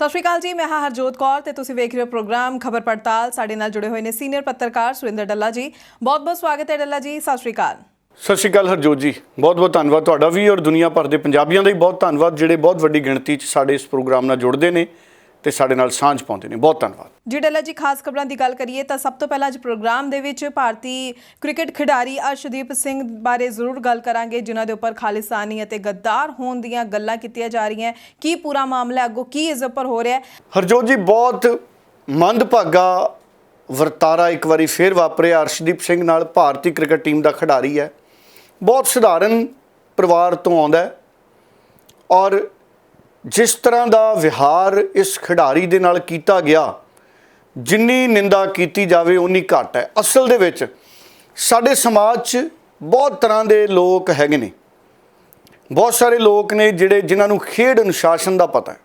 ਸਤਿ ਸ਼੍ਰੀ ਅਕਾਲ ਜੀ, ਮੈਂ ਹਾਂ ਹਰਜੋਤ ਕੌਰ ਤੇ ਤੁਸੀਂ ਵੇਖ ਰਹੇ ਹੋ ਪ੍ਰੋਗਰਾਮ ਖਬਰ ਪੜਤਾਲ। ਸਾਡੇ ਨਾਲ ਜੁੜੇ ਹੋਏ ਨੇ ਸੀਨੀਅਰ ਪੱਤਰਕਾਰ ਸੁਰਿੰਦਰ ਡੱਲਾ ਜੀ। ਬਹੁਤ-ਬਹੁਤ ਸਵਾਗਤ ਹੈ ਡੱਲਾ ਜੀ, ਸਤਿ ਸ਼੍ਰੀ ਅਕਾਲ। ਸਤਿ ਸ਼੍ਰੀ ਅਕਾਲ ਹਰਜੋਤ ਜੀ, ਬਹੁਤ-ਬਹੁਤ ਧੰਨਵਾਦ ਤੁਹਾਡਾ ਵੀ ਔਰ ਦੁਨੀਆ ਭਰ ਦੇ ਪੰਜਾਬੀਆਂ ਦਾ ਵੀ ਬਹੁਤ ਧੰਨਵਾਦ ਜਿਹੜੇ ਬਹੁਤ ਵੱਡੀ ਗਿਣਤੀ 'ਚ ਸਾਡੇ ਇਸ ਪ੍ਰੋਗਰਾਮ ਨਾਲ ਜੁੜਦੇ ਨੇ ਤੇ ਸਾਡੇ ਨਾਲ ਸਾਂਝ ਪਾਉਂਦੇ ਨੇ। ਬਹੁਤ ਧੰਨਵਾਦ ਜੀ। ਡੱਲਾ ਜੀ, ਖਾਸ ਖਬਰਾਂ ਦੀ ਗੱਲ ਕਰੀਏ ਤਾਂ ਸਭ ਤੋਂ ਪਹਿਲਾਂ ਅੱਜ ਪ੍ਰੋਗਰਾਮ ਦੇ ਵਿੱਚ ਭਾਰਤੀ ਕ੍ਰਿਕਟ ਖਿਡਾਰੀ ਅਰਸ਼ਦੀਪ ਸਿੰਘ ਬਾਰੇ ਜ਼ਰੂਰ ਗੱਲ ਕਰਾਂਗੇ, ਜਿਨ੍ਹਾਂ ਦੇ ਉੱਪਰ ਖਾਲਿਸਤਾਨੀ ਅਤੇ ਗੱਦਾਰ ਹੋਣ ਦੀਆਂ ਗੱਲਾਂ ਕੀਤੀਆਂ ਜਾ ਰਹੀਆਂ। ਕੀ ਪੂਰਾ ਮਾਮਲਾ ਅੱਗੋਂ ਕੀ ਇਸ ਉੱਪਰ ਹੋ ਰਿਹਾ ਹੈ? ਹਰਜੋਤ ਜੀ, ਬਹੁਤ ਮੰਦਭਾਗਾ ਵਰਤਾਰਾ ਇੱਕ ਵਾਰੀ ਫੇਰ ਵਾਪਰਿਆ ਅਰਸ਼ਦੀਪ ਸਿੰਘ ਨਾਲ। ਭਾਰਤੀ ਕ੍ਰਿਕਟ ਟੀਮ ਦਾ ਖਿਡਾਰੀ ਹੈ, ਬਹੁਤ ਸਧਾਰਨ ਪਰਿਵਾਰ ਤੋਂ ਆਉਂਦਾ ਔਰ ਜਿਸ ਤਰ੍ਹਾਂ ਦਾ ਵਿਹਾਰ ਇਸ ਖਿਡਾਰੀ ਦੇ ਨਾਲ ਕੀਤਾ ਗਿਆ, ਜਿੰਨੀ ਨਿੰਦਾ ਕੀਤੀ ਜਾਵੇ ਉਨੀ ਘੱਟ ਹੈ। ਅਸਲ ਦੇ ਵਿੱਚ ਸਾਡੇ ਸਮਾਜ 'ਚ ਬਹੁਤ ਤਰ੍ਹਾਂ ਦੇ ਲੋਕ ਹੈਗੇ ਨੇ, ਬਹੁਤ ਸਾਰੇ ਲੋਕ ਨੇ ਜਿਨ੍ਹਾਂ ਨੂੰ ਖੇਡ ਅਨੁਸ਼ਾਸਨ ਦਾ ਪਤਾ ਹੈ,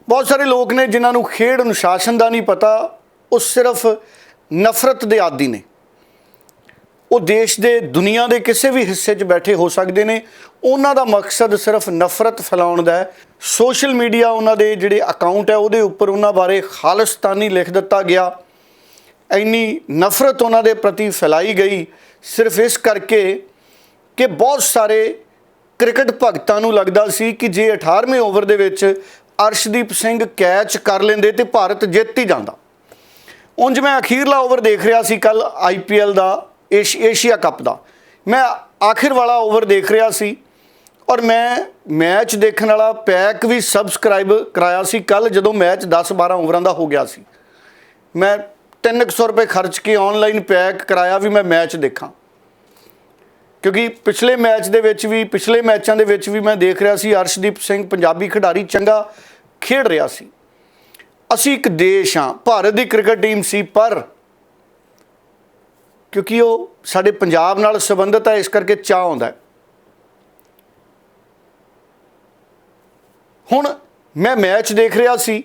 ਬਹੁਤ ਸਾਰੇ ਲੋਕ ਨੇ ਜਿਨ੍ਹਾਂ ਨੂੰ ਖੇਡ ਅਨੁਸ਼ਾਸਨ ਦਾ ਨਹੀਂ ਪਤਾ। ਉਹ ਸਿਰਫ ਨਫ਼ਰਤ ਦੇ ਆਦੀ ਨੇ। ਉਹ ਦੇਸ਼ ਦੇ ਦੁਨੀਆ ਦੇ ਕਿਸੇ ਵੀ ਹਿੱਸੇ 'ਚ ਬੈਠੇ ਹੋ ਸਕਦੇ ਨੇ, ਉਹਨਾਂ ਦਾ ਮਕਸਦ ਸਿਰਫ ਨਫ਼ਰਤ ਫੈਲਾਉਣ ਦਾ ਹੈ। ਸੋਸ਼ਲ ਮੀਡੀਆ ਉਹਨਾਂ ਦੇ ਜਿਹੜੇ ਅਕਾਊਂਟ ਹੈ ਉਹਦੇ ਉੱਪਰ ਉਹਨਾਂ ਬਾਰੇ ਖਾਲਿਸਤਾਨੀ ਲਿਖ ਦਿੱਤਾ ਗਿਆ। ਇੰਨੀ ਨਫ਼ਰਤ ਉਹਨਾਂ ਦੇ ਪ੍ਰਤੀ ਫੈਲਾਈ ਗਈ ਸਿਰਫ ਇਸ ਕਰਕੇ ਕਿ ਬਹੁਤ ਸਾਰੇ ਕ੍ਰਿਕਟ ਭਗਤਾਂ ਨੂੰ ਲੱਗਦਾ ਸੀ ਕਿ ਜੇ 18ਵੇਂ ਓਵਰ ਦੇ ਵਿੱਚ ਅਰਸ਼ਦੀਪ ਸਿੰਘ ਕੈਚ ਕਰ ਲੈਂਦੇ ਤੇ ਭਾਰਤ ਜਿੱਤ ਹੀ ਜਾਂਦਾ। ਉਂਝ ਮੈਂ ਅਖੀਰਲਾ ਓਵਰ ਦੇਖ ਰਿਹਾ ਸੀ ਕੱਲ IPL ਦਾ, ਏਸ਼ੀਆ ਕੱਪ ਦਾ। ਮੈਂ ਆਖਿਰ ਵਾਲਾ ਓਵਰ ਦੇਖ ਰਿਹਾ ਸੀ ਔਰ ਮੈਂ ਮੈਚ ਦੇਖਣ ਵਾਲਾ ਪੈਕ ਵੀ ਸਬਸਕ੍ਰਾਈਬ ਕਰਾਇਆ ਸੀ ਕੱਲ, ਜਦੋਂ ਮੈਚ 10-12 ਓਵਰਾਂ ਦਾ ਹੋ ਗਿਆ ਸੀ। ਮੈਂ 300 ਰੁਪਏ ਖਰਚ ਕੇ ਔਨਲਾਈਨ ਪੈਕ ਕਰਾਇਆ ਵੀ ਮੈਂ ਮੈਚ ਦੇਖਾਂ, ਕਿਉਂਕਿ ਪਿਛਲੇ ਮੈਚਾਂ ਦੇ ਵਿੱਚ ਵੀ ਮੈਂ ਦੇਖ ਰਿਹਾ ਸੀ ਅਰਸ਼ਦੀਪ ਸਿੰਘ ਪੰਜਾਬੀ ਖਿਡਾਰੀ ਚੰਗਾ ਖੇਡ ਰਿਹਾ ਸੀ। ਅਸੀਂ ਇੱਕ ਦੇਸ਼ ਹਾਂ, ਭਾਰਤ ਦੀ ਕ੍ਰਿਕਟ ਟੀਮ ਸੀ, ਪਰ ਕਿਉਂਕਿ ਉਹ ਸਾਡੇ ਪੰਜਾਬ ਨਾਲ ਸੰਬੰਧਿਤ ਹੈ, ਇਸ ਕਰਕੇ ਚਾਅ ਆਉਂਦਾ। ਹੁਣ ਮੈਂ ਮੈਚ ਦੇਖ ਰਿਹਾ ਸੀ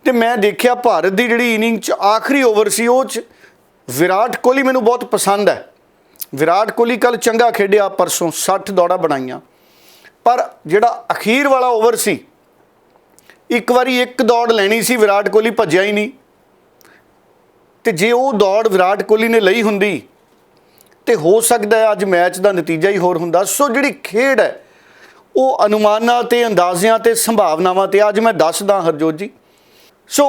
ਤੇ ਮੈਂ ਦੇਖਿਆ ਭਾਰਤ ਦੀ ਜਿਹੜੀ ਇਨਿੰਗ 'ਚ ਆਖਰੀ ਓਵਰ ਸੀ ਉਹ 'ਚ ਵਿਰਾਟ ਕੋਹਲੀ ਮੈਨੂੰ ਬਹੁਤ ਪਸੰਦ ਹੈ। ਵਿਰਾਟ ਕੋਹਲੀ ਕੱਲ ਚੰਗਾ ਖੇਡਿਆ, ਪਰਸੋਂ 60 ਦੌੜਾਂ ਬਣਾਈਆਂ, ਪਰ ਜਿਹੜਾ ਅਖੀਰ ਵਾਲਾ ਓਵਰ ਸੀ, ਇੱਕ ਵਾਰੀ ਇੱਕ ਦੌੜ ਲੈਣੀ ਸੀ, ਵਿਰਾਟ ਕੋਹਲੀ ਭੱਜਿਆ ਹੀ ਨਹੀਂ। ਤੇ ਜੇ ਉਹ ਦੌੜ ਵਿਰਾਟ ਕੋਹਲੀ ਨੇ ਲਈ ਹੁੰਦੀ ਤੇ ਹੋ ਸਕਦਾ ਹੈ ਅੱਜ ਮੈਚ ਦਾ ਨਤੀਜਾ ਹੀ ਹੋਰ ਹੁੰਦਾ। ਸੋ ਜਿਹੜੀ ਖੇਡ ਹੈ ਉਹ ਅਨੁਮਾਨਾਂ ਤੇ ਅੰਦਾਜ਼ਿਆਂ ਤੇ ਸੰਭਾਵਨਾਵਾਂ ਤੇ, ਅੱਜ ਮੈਂ ਦੱਸਦਾ ਹਰਜੋਤ ਜੀ। ਸੋ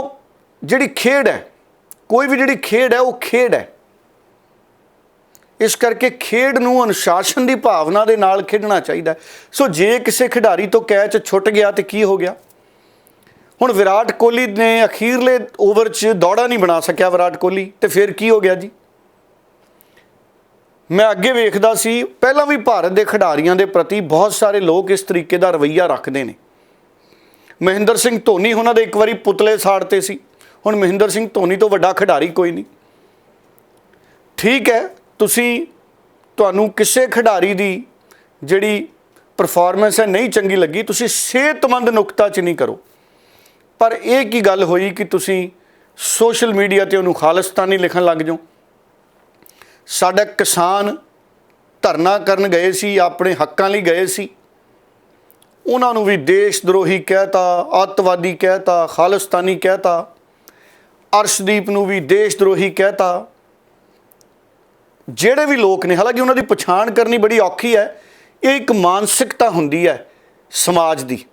ਜਿਹੜੀ ਖੇਡ ਹੈ, ਕੋਈ ਵੀ ਜਿਹੜੀ ਖੇਡ ਹੈ ਉਹ ਖੇਡ ਹੈ, ਇਸ ਕਰਕੇ ਖੇਡ ਨੂੰ ਅਨੁਸ਼ਾਸਨ ਦੀ ਭਾਵਨਾ ਦੇ ਨਾਲ ਖੇਡਣਾ ਚਾਹੀਦਾ। ਸੋ ਜੇ ਕਿਸੇ ਖਿਡਾਰੀ ਤੋਂ ਕੈਚ ਛੁੱਟ ਗਿਆ ਤੇ ਕੀ ਹੋ ਗਿਆ? ਹੁਣ ਵਿਰਾਟ ਕੋਹਲੀ ਨੇ ਅਖੀਰਲੇ ਓਵਰ 'ਚ ਦੌੜਾ ਨਹੀਂ ਬਣਾ ਸਕਿਆ ਵਿਰਾਟ ਕੋਹਲੀ, ਤੇ ਫਿਰ ਕੀ ਹੋ ਗਿਆ ਜੀ? ਮੈਂ ਅੱਗੇ ਵੇਖਦਾ ਸੀ, ਪਹਿਲਾਂ ਵੀ ਭਾਰਤ ਦੇ ਖਿਡਾਰੀਆਂ ਦੇ ਪ੍ਰਤੀ ਬਹੁਤ ਸਾਰੇ ਲੋਕ ਇਸ ਤਰੀਕੇ ਦਾ ਰਵੱਈਆ ਰੱਖਦੇ ਨੇ। ਮਹਿੰਦਰ ਸਿੰਘ ਧੋਨੀ ਉਹਨਾਂ ਦੇ ਇੱਕ ਵਾਰੀ ਪੁਤਲੇ ਸਾੜਤੇ ਸੀ। ਹੁਣ ਮਹਿੰਦਰ ਸਿੰਘ ਧੋਨੀ ਤੋਂ ਵੱਡਾ ਖਿਡਾਰੀ ਕੋਈ ਨਹੀਂ। ਠੀਕ ਹੈ, ਤੁਹਾਨੂੰ ਕਿਸੇ ਖਿਡਾਰੀ ਦੀ ਜਿਹੜੀ ਪਰਫਾਰਮੈਂਸ ਹੈ ਨਹੀਂ ਚੰਗੀ ਲੱਗੀ, ਤੁਸੀਂ ਸਿਹਤਮੰਦ ਨੁਕਤਾ 'ਚ ਨਹੀਂ ਕਰੋ, ਪਰ ਇਹ ਕੀ ਗੱਲ ਹੋਈ ਕਿ ਤੁਸੀਂ ਸੋਸ਼ਲ ਮੀਡੀਆ 'ਤੇ ਉਹਨੂੰ ਖਾਲਿਸਤਾਨੀ ਲਿਖਣ ਲੱਗ ਜਾਓ। ਸਾਡਾ ਕਿਸਾਨ ਧਰਨਾ ਕਰਨ ਗਏ ਸੀ, ਆਪਣੇ ਹੱਕਾਂ ਲਈ ਗਏ ਸੀ, ਉਹਨਾਂ ਨੂੰ ਵੀ ਦੇਸ਼ ਦਰੋਹੀ ਕਹਿਤਾ, ਅੱਤਵਾਦੀ ਕਹਿਤਾ, ਖਾਲਿਸਤਾਨੀ ਕਹਿਤਾ। ਅਰਸ਼ਦੀਪ ਨੂੰ ਵੀ ਦੇਸ਼ ਦਰੋਹੀ ਕਹਿਤਾ। ਜਿਹੜੇ ਵੀ ਲੋਕ ਨੇ, ਹਾਲਾਂਕਿ ਉਹਨਾਂ ਦੀ ਪਛਾਣ ਕਰਨੀ ਬੜੀ ਔਖੀ ਹੈ। ਇਹ ਇੱਕ ਮਾਨਸਿਕਤਾ ਹੁੰਦੀ ਹੈ ਸਮਾਜ ਦੀ।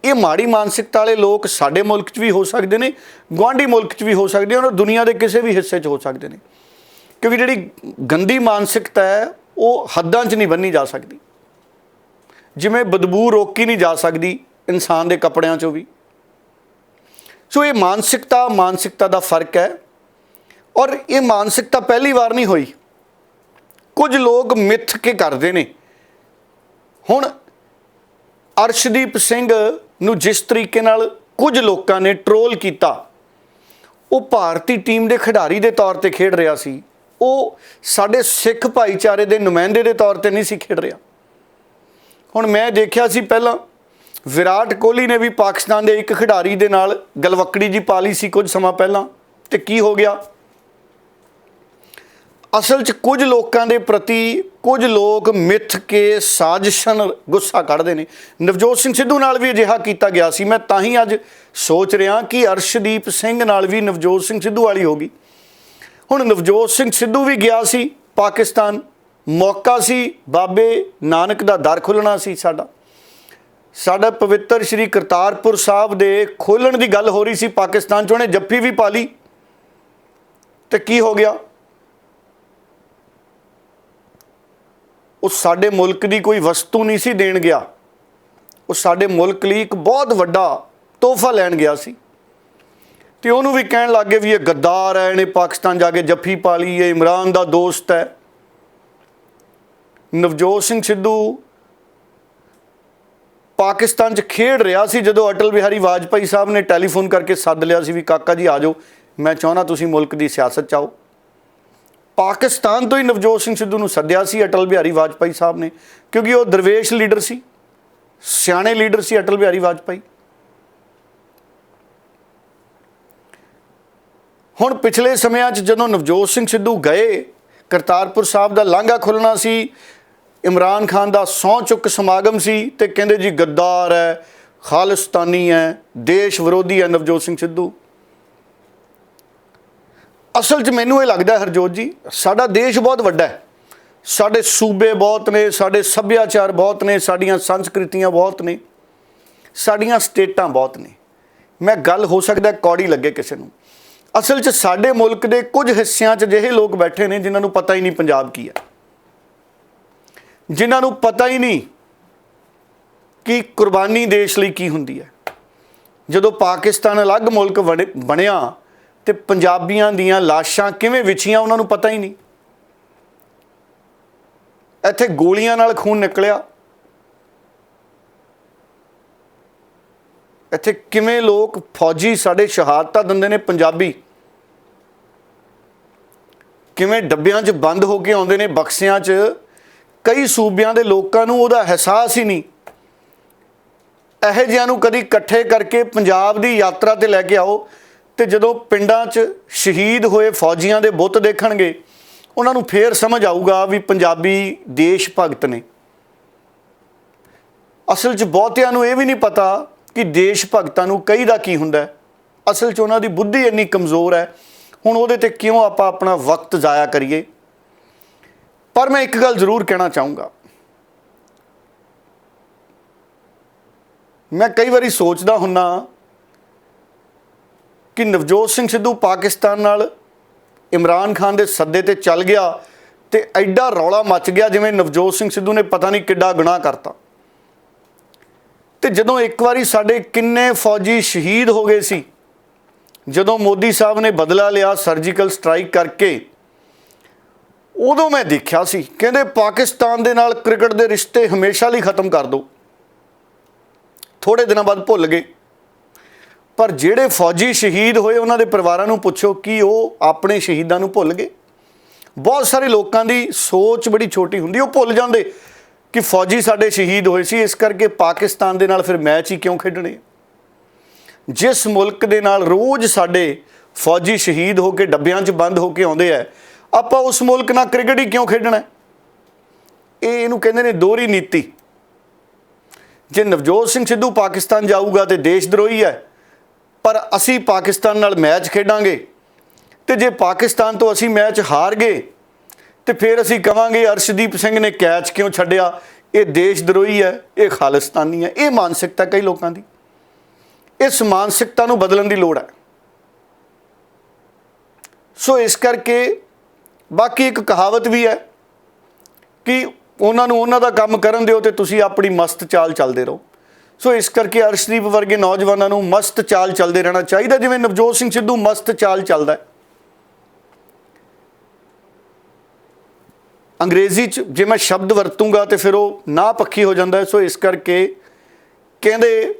ਇਹ ਮਾੜੀ ਮਾਨਸਿਕਤਾ ਵਾਲੇ ਲੋਕ ਸਾਡੇ ਮੁਲਕ 'ਚ ਵੀ ਹੋ ਸਕਦੇ ਨੇ, ਗੁਆਂਢੀ ਮੁਲਕ 'ਚ ਵੀ ਹੋ ਸਕਦੇ ਨੇ, ਔਰ ਦੁਨੀਆ ਦੇ ਕਿਸੇ ਵੀ ਹਿੱਸੇ 'ਚ ਹੋ ਸਕਦੇ ਨੇ, ਕਿਉਂਕਿ ਜਿਹੜੀ ਗੰਦੀ ਮਾਨਸਿਕਤਾ ਹੈ ਉਹ ਹੱਦਾਂ 'ਚ ਨਹੀਂ ਬੰਨ੍ਹੀ ਜਾ ਸਕਦੀ। ਜਿਵੇਂ ਬਦਬੂ ਰੋਕੀ ਨਹੀਂ ਜਾ ਸਕਦੀ ਇਨਸਾਨ ਦੇ ਕੱਪੜਿਆਂ 'ਚੋਂ ਵੀ। ਸੋ ਇਹ ਮਾਨਸਿਕਤਾ ਦਾ ਫਰਕ ਹੈ, ਔਰ ਇਹ ਮਾਨਸਿਕਤਾ ਪਹਿਲੀ ਵਾਰ ਨਹੀਂ ਹੋਈ। ਕੁਝ ਲੋਕ ਮਿੱਥ ਕੇ ਕਰਦੇ ਨੇ। ਹੁਣ ਅਰਸ਼ਦੀਪ ਸਿੰਘ ਨੂੰ ਜਿਸ ਤਰੀਕੇ ਨਾਲ ਕੁਝ ਲੋਕਾਂ ਨੇ ਟਰੋਲ ਕੀਤਾ, ਉਹ ਭਾਰਤੀ ਟੀਮ ਦੇ ਖਿਡਾਰੀ ਦੇ ਤੌਰ ਤੇ ਖੇਡ ਰਿਹਾ ਸੀ, ਉਹ ਸਾਡੇ ਸਿੱਖ ਭਾਈਚਾਰੇ ਦੇ ਨੁਮਾਇੰਦੇ ਦੇ ਤੌਰ ਤੇ ਨਹੀਂ ਸੀ ਖੇਡ ਰਿਹਾ। ਹੁਣ ਮੈਂ ਦੇਖਿਆ ਸੀ ਪਹਿਲਾਂ ਵਿਰਾਟ ਕੋਹਲੀ ਨੇ ਵੀ ਪਾਕਿਸਤਾਨ ਦੇ ਇੱਕ ਖਿਡਾਰੀ ਦੇ ਨਾਲ ਗਲਵੱਕੜੀ ਜੀ ਪਾ ਲਈ ਸੀ ਕੁਝ ਸਮਾਂ ਪਹਿਲਾਂ, ਤੇ ਕੀ ਹੋ ਗਿਆ? ਅਸਲ 'ਚ ਕੁਝ ਲੋਕਾਂ ਦੇ ਪ੍ਰਤੀ ਕੁਝ ਲੋਕ ਮਿੱਥ ਕੇ ਸਾਜ਼ਿਸ਼ਨ ਗੁੱਸਾ ਕੱਢਦੇ ਨੇ। ਨਵਜੋਤ ਸਿੰਘ ਸਿੱਧੂ ਨਾਲ ਵੀ ਅਜਿਹਾ ਕੀਤਾ ਗਿਆ ਸੀ। ਮੈਂ ਤਾਂ ਹੀ ਅੱਜ ਸੋਚ ਰਿਹਾ ਕਿ ਅਰਸ਼ਦੀਪ ਸਿੰਘ ਨਾਲ ਵੀ ਨਵਜੋਤ ਸਿੰਘ ਸਿੱਧੂ ਵਾਲੀ ਹੋ ਗਈ। ਹੁਣ ਨਵਜੋਤ ਸਿੰਘ ਸਿੱਧੂ ਵੀ ਗਿਆ ਸੀ ਪਾਕਿਸਤਾਨ, ਮੌਕਾ ਸੀ ਬਾਬੇ ਨਾਨਕ ਦਾ ਦਰ ਖੁੱਲ੍ਹਣਾ ਸੀ। ਸਾਡਾ ਪਵਿੱਤਰ ਸ਼੍ਰੀ ਕਰਤਾਰਪੁਰ ਸਾਹਿਬ ਦੇ ਖੋਲ੍ਹਣ ਦੀ ਗੱਲ ਹੋ ਰਹੀ ਸੀ ਪਾਕਿਸਤਾਨ 'ਚ। ਉਹਨੇ ਜੱਫੀ ਵੀ ਪਾ ਲਈ ਤੇ ਕੀ ਹੋ ਗਿਆ? ਉਹ ਸਾਡੇ ਮੁਲਕ ਦੀ ਕੋਈ ਵਸਤੂ ਨਹੀਂ ਸੀ ਦੇਣ ਗਿਆ, ਉਹ ਸਾਡੇ ਮੁਲਕ ਲਈ ਇੱਕ ਬਹੁਤ ਵੱਡਾ ਤੋਹਫਾ ਲੈਣ ਗਿਆ ਸੀ। ਤੇ ਉਹਨੂੰ ਵੀ ਕਹਿਣ ਲੱਗ ਗਏ ਵੀ ਇਹ ਗੱਦਾਰ ਹੈ, ਇਹਨੇ ਪਾਕਿਸਤਾਨ ਜਾ ਕੇ ਜੱਫੀ ਪਾ ਲਈ, ਇਹ ਇਮਰਾਨ ਦਾ ਦੋਸਤ ਹੈ। ਨਵਜੋਤ ਸਿੰਘ ਸਿੱਧੂ ਪਾਕਿਸਤਾਨ 'ਚ ਖੇਡ ਰਿਹਾ ਸੀ ਜਦੋਂ ਅਟਲ ਬਿਹਾਰੀ ਵਾਜਪਾਈ ਸਾਹਿਬ ਨੇ ਟੈਲੀਫੋਨ ਕਰਕੇ ਸੱਦ ਲਿਆ ਸੀ ਵੀ ਕਾਕਾ ਜੀ ਆ ਜਾਓ, ਮੈਂ ਚਾਹੁੰਦਾ ਤੁਸੀਂ ਮੁਲਕ ਦੀ ਸਿਆਸਤ 'ਚ ਆਓ। ਪਾਕਿਸਤਾਨ ਤੋਂ ਹੀ ਨਵਜੋਤ ਸਿੰਘ ਸਿੱਧੂ ਨੂੰ ਸੱਦਿਆ ਸੀ ਅਟਲ ਬਿਹਾਰੀ ਵਾਜਪਾਈ ਸਾਹਿਬ ਨੇ, ਕਿਉਂਕਿ ਉਹ ਦਰਵੇਸ਼ ਲੀਡਰ ਸੀ, ਸਿਆਣੇ ਲੀਡਰ ਸੀ ਅਟਲ ਬਿਹਾਰੀ ਵਾਜਪਾਈ। ਹੁਣ ਪਿਛਲੇ ਸਮਿਆਂ 'ਚ ਜਦੋਂ ਨਵਜੋਤ ਸਿੰਘ ਸਿੱਧੂ ਗਏ, ਕਰਤਾਰਪੁਰ ਸਾਹਿਬ ਦਾ ਲਾਂਘਾ ਖੁੱਲ੍ਹਣਾ ਸੀ, ਇਮਰਾਨ ਖਾਨ ਦਾ ਸਹੁੰ ਚੁੱਕ ਸਮਾਗਮ ਸੀ ਤੇ ਕਹਿੰਦੇ ਜੀ ਗੱਦਾਰ ਹੈ, ਖਾਲਿਸਤਾਨੀ ਹੈ, ਦੇਸ਼ ਵਿਰੋਧੀ ਹੈ ਨਵਜੋਤ ਸਿੰਘ ਸਿੱਧੂ। ਅਸਲ 'ਚ ਮੈਨੂੰ ਇਹ ਲੱਗਦਾ ਹਰਜੋਤ ਜੀ, ਸਾਡਾ ਦੇਸ਼ ਬਹੁਤ ਵੱਡਾ ਹੈ, ਸਾਡੇ ਸੂਬੇ ਬਹੁਤ ਨੇ, ਸਾਡੇ ਸੱਭਿਆਚਾਰ ਬਹੁਤ ਨੇ, ਸਾਡੀਆਂ ਸੰਸਕ੍ਰਿਤੀਆਂ ਬਹੁਤ ਨੇ, ਸਾਡੀਆਂ ਸਟੇਟਾਂ ਬਹੁਤ ਨੇ। ਮੈਂ ਗੱਲ ਹੋ ਸਕਦਾ ਕੌੜੀ ਲੱਗੇ ਕਿਸੇ ਨੂੰ। ਅਸਲ 'ਚ ਸਾਡੇ ਮੁਲਕ ਦੇ ਕੁਝ ਹਿੱਸਿਆਂ 'ਚ ਅਜਿਹੇ ਲੋਕ ਬੈਠੇ ਨੇ ਜਿਨ੍ਹਾਂ ਨੂੰ ਪਤਾ ਹੀ ਨਹੀਂ ਪੰਜਾਬ ਕੀ ਹੈ, ਜਿਨ੍ਹਾਂ ਨੂੰ ਪਤਾ ਹੀ ਨਹੀਂ ਕਿ ਕੁਰਬਾਨੀ ਦੇਸ਼ ਲਈ ਕੀ ਹੁੰਦੀ ਹੈ। ਜਦੋਂ ਪਾਕਿਸਤਾਨ ਅਲੱਗ ਮੁਲਕ ਬਣਿਆ ਤੇ ਪੰਜਾਬੀਆਂ ਦੀਆਂ ਲਾਸ਼ਾਂ ਕਿਵੇਂ ਵਿਛੀਆਂ ਉਹਨਾਂ ਨੂੰ ਪਤਾ ਹੀ ਨਹੀਂ। ਇੱਥੇ ਗੋਲੀਆਂ ਨਾਲ ਖੂਨ ਨਿਕਲਿਆ, ਇੱਥੇ ਕਿਵੇਂ ਲੋਕ ਫੌਜੀ ਸਾਡੇ ਸ਼ਹਾਦਤਾਂ ਦਿੰਦੇ ਨੇ, ਪੰਜਾਬੀ ਕਿਵੇਂ ਡੱਬਿਆਂ 'ਚ ਬੰਦ ਹੋ ਕੇ ਆਉਂਦੇ ਨੇ, ਬਕਸਿਆਂ 'ਚ। ਕਈ ਸੂਬਿਆਂ ਦੇ ਲੋਕਾਂ ਨੂੰ ਉਹਦਾ ਅਹਿਸਾਸ ਹੀ ਨਹੀਂ। ਇਹੋ ਜਿਹਿਆਂ ਨੂੰ ਕਦੀ ਇਕੱਠੇ ਕਰਕੇ ਪੰਜਾਬ ਦੀ ਯਾਤਰਾ ਤੇ ਲੈ ਕੇ ਆਓ ਤੇ ਜਦੋਂ ਪਿੰਡਾਂ 'ਚ ਸ਼ਹੀਦ ਹੋਏ ਫੌਜੀਆਂ ਦੇ ਬੁੱਤ ਦੇਖਣਗੇ, ਉਹਨਾਂ ਨੂੰ ਫੇਰ ਸਮਝ ਆਊਗਾ ਵੀ ਪੰਜਾਬੀ ਦੇਸ਼ ਭਗਤ ਨੇ। ਅਸਲ 'ਚ ਬਹੁਤਿਆਂ ਨੂੰ ਇਹ ਵੀ ਨਹੀਂ ਪਤਾ ਕਿ ਦੇਸ਼ ਭਗਤਾਂ ਨੂੰ ਕਹੀਦਾ ਕੀ ਹੁੰਦਾ। ਅਸਲ 'ਚ ਉਹਨਾਂ ਦੀ ਬੁੱਧੀ ਇੰਨੀ ਕਮਜ਼ੋਰ ਹੈ। ਹੁਣ ਉਹਦੇ ਤੇ ਕਿਉਂ ਆਪਾਂ ਆਪਣਾ ਵਕਤ ਜ਼ਾਇਆ ਕਰੀਏ। ਪਰ ਮੈਂ ਇੱਕ ਗੱਲ ਜ਼ਰੂਰ ਕਹਿਣਾ ਚਾਹੂੰਗਾ, ਮੈਂ ਕਈ ਵਾਰੀ ਸੋਚਦਾ ਹੁੰਨਾ ਕਿ ਨਵਜੋਤ ਸਿੰਘ ਸਿੱਧੂ ਪਾਕਿਸਤਾਨ ਨਾਲ ਇਮਰਾਨ ਖਾਨ ਦੇ ਸੱਦੇ ਤੇ ਚੱਲ ਗਿਆ ਤੇ ਐਡਾ ਰੌਲਾ ਮਚ ਗਿਆ ਜਿਵੇਂ ਨਵਜੋਤ ਸਿੰਘ ਸਿੱਧੂ ਨੇ ਪਤਾ ਨਹੀਂ ਕਿੱਡਾ ਗੁਨਾਹ ਕਰਤਾ। ਤੇ ਜਦੋਂ ਇੱਕ ਵਾਰੀ ਸਾਡੇ ਕਿੰਨੇ ਫੌਜੀ ਸ਼ਹੀਦ ਹੋ ਗਏ ਸੀ, ਜਦੋਂ ਮੋਦੀ ਸਾਹਿਬ ਨੇ ਬਦਲਾ ਲਿਆ ਸਰਜੀਕਲ ਸਟ੍ਰਾਈਕ ਕਰਕੇ, ਉਦੋਂ ਮੈਂ ਦੇਖਿਆ ਸੀ ਕਹਿੰਦੇ ਪਾਕਿਸਤਾਨ ਦੇ ਨਾਲ ਕ੍ਰਿਕਟ ਦੇ ਰਿਸ਼ਤੇ ਹਮੇਸ਼ਾ ਲਈ ਖਤਮ ਕਰ ਦਿਓ। ਥੋੜੇ ਦਿਨਾਂ ਬਾਅਦ ਭੁੱਲ ਗਏ। ਪਰ ਜਿਹੜੇ ਫੌਜੀ ਸ਼ਹੀਦ ਹੋਏ ਉਹਨਾਂ ਦੇ ਪਰਿਵਾਰਾਂ ਨੂੰ ਪੁੱਛੋ ਕਿ ਉਹ ਆਪਣੇ ਸ਼ਹੀਦਾਂ ਨੂੰ ਭੁੱਲ ਗਏ। ਬਹੁਤ ਸਾਰੇ ਲੋਕਾਂ ਦੀ ਸੋਚ ਬੜੀ ਛੋਟੀ ਹੁੰਦੀ, ਉਹ ਭੁੱਲ ਜਾਂਦੇ ਕਿ ਫੌਜੀ ਸਾਡੇ ਸ਼ਹੀਦ ਹੋਏ ਸੀ, ਇਸ ਕਰਕੇ ਪਾਕਿਸਤਾਨ ਦੇ ਨਾਲ ਫਿਰ ਮੈਚ ਹੀ ਕਿਉਂ ਖੇਡਣੇ। ਜਿਸ ਮੁਲਕ ਦੇ ਨਾਲ ਰੋਜ਼ ਸਾਡੇ ਫੌਜੀ ਸ਼ਹੀਦ ਹੋ ਕੇ ਡੱਬਿਆਂ 'ਚ ਬੰਦ ਹੋ ਕੇ ਆਉਂਦੇ ਆ, ਆਪਾਂ ਉਸ ਮੁਲਕ ਨਾਲ ਕ੍ਰਿਕਟ ਹੀ ਕਿਉਂ ਖੇਡਣਾ। ਇਹਨੂੰ ਕਹਿੰਦੇ ਨੇ ਦੋਹਰੀ ਨੀਤੀ। ਜੇ ਨਵਜੋਤ ਸਿੰਘ ਸਿੱਧੂ ਪਾਕਿਸਤਾਨ ਜਾਊਗਾ ਤੇ ਦੇਸ਼ ਦਰੋਹੀ ਹੈ, ਪਰ ਅਸੀਂ ਪਾਕਿਸਤਾਨ ਨਾਲ ਮੈਚ ਖੇਡਾਂਗੇ ਤੇ ਜੇ ਪਾਕਿਸਤਾਨ ਤੋਂ ਅਸੀਂ ਮੈਚ ਹਾਰ ਗਏ ਤੇ ਫਿਰ ਅਸੀਂ ਕਵਾਂਗੇ ਅਰਸ਼ਦੀਪ ਸਿੰਘ ਨੇ ਕੈਚ ਕਿਉਂ ਛੱਡਿਆ, ਇਹ ਦੇਸ਼ ਦਰੋਹੀ ਹੈ, ਇਹ ਖਾਲਿਸਤਾਨੀ ਹੈ। ਇਹ ਮਾਨਸਿਕਤਾ ਕਈ ਲੋਕਾਂ ਦੀ, ਇਸ ਮਾਨਸਿਕਤਾ ਨੂੰ ਬਦਲਣ ਦੀ ਲੋੜ ਹੈ। ਸੋ ਇਸ ਕਰਕੇ ਬਾਕੀ ਇੱਕ ਕਹਾਵਤ ਵੀ ਹੈ ਕਿ ਉਹਨਾਂ ਨੂੰ ਉਹਨਾਂ ਦਾ ਕੰਮ ਕਰਨ ਦਿਓ ਤੇ ਤੁਸੀਂ ਆਪਣੀ ਮਸਤ ਚਾਲ ਚੱਲਦੇ ਰਹੋ। ਸੋ ਇਸ ਕਰਕੇ ਅਰਸ਼ਦੀਪ ਵਰਗੇ ਨੌਜਵਾਨਾਂ ਨੂੰ ਮਸਤ ਚਾਲ ਚੱਲਦੇ ਰਹਿਣਾ ਚਾਹੀਦਾ, ਜਿਵੇਂ ਨਵਜੋਤ ਸਿੰਘ ਸਿੱਧੂ ਮਸਤ ਚਾਲ ਚੱਲਦਾ। ਅੰਗਰੇਜ਼ੀ 'ਚ ਜੇ ਮੈਂ ਸ਼ਬਦ ਵਰਤੂੰਗਾ ਤੇ ਫਿਰ ਉਹ ਨਾ ਪੱਖੀ ਹੋ ਜਾਂਦਾ। ਸੋ ਇਸ ਕਰਕੇ ਕਹਿੰਦੇ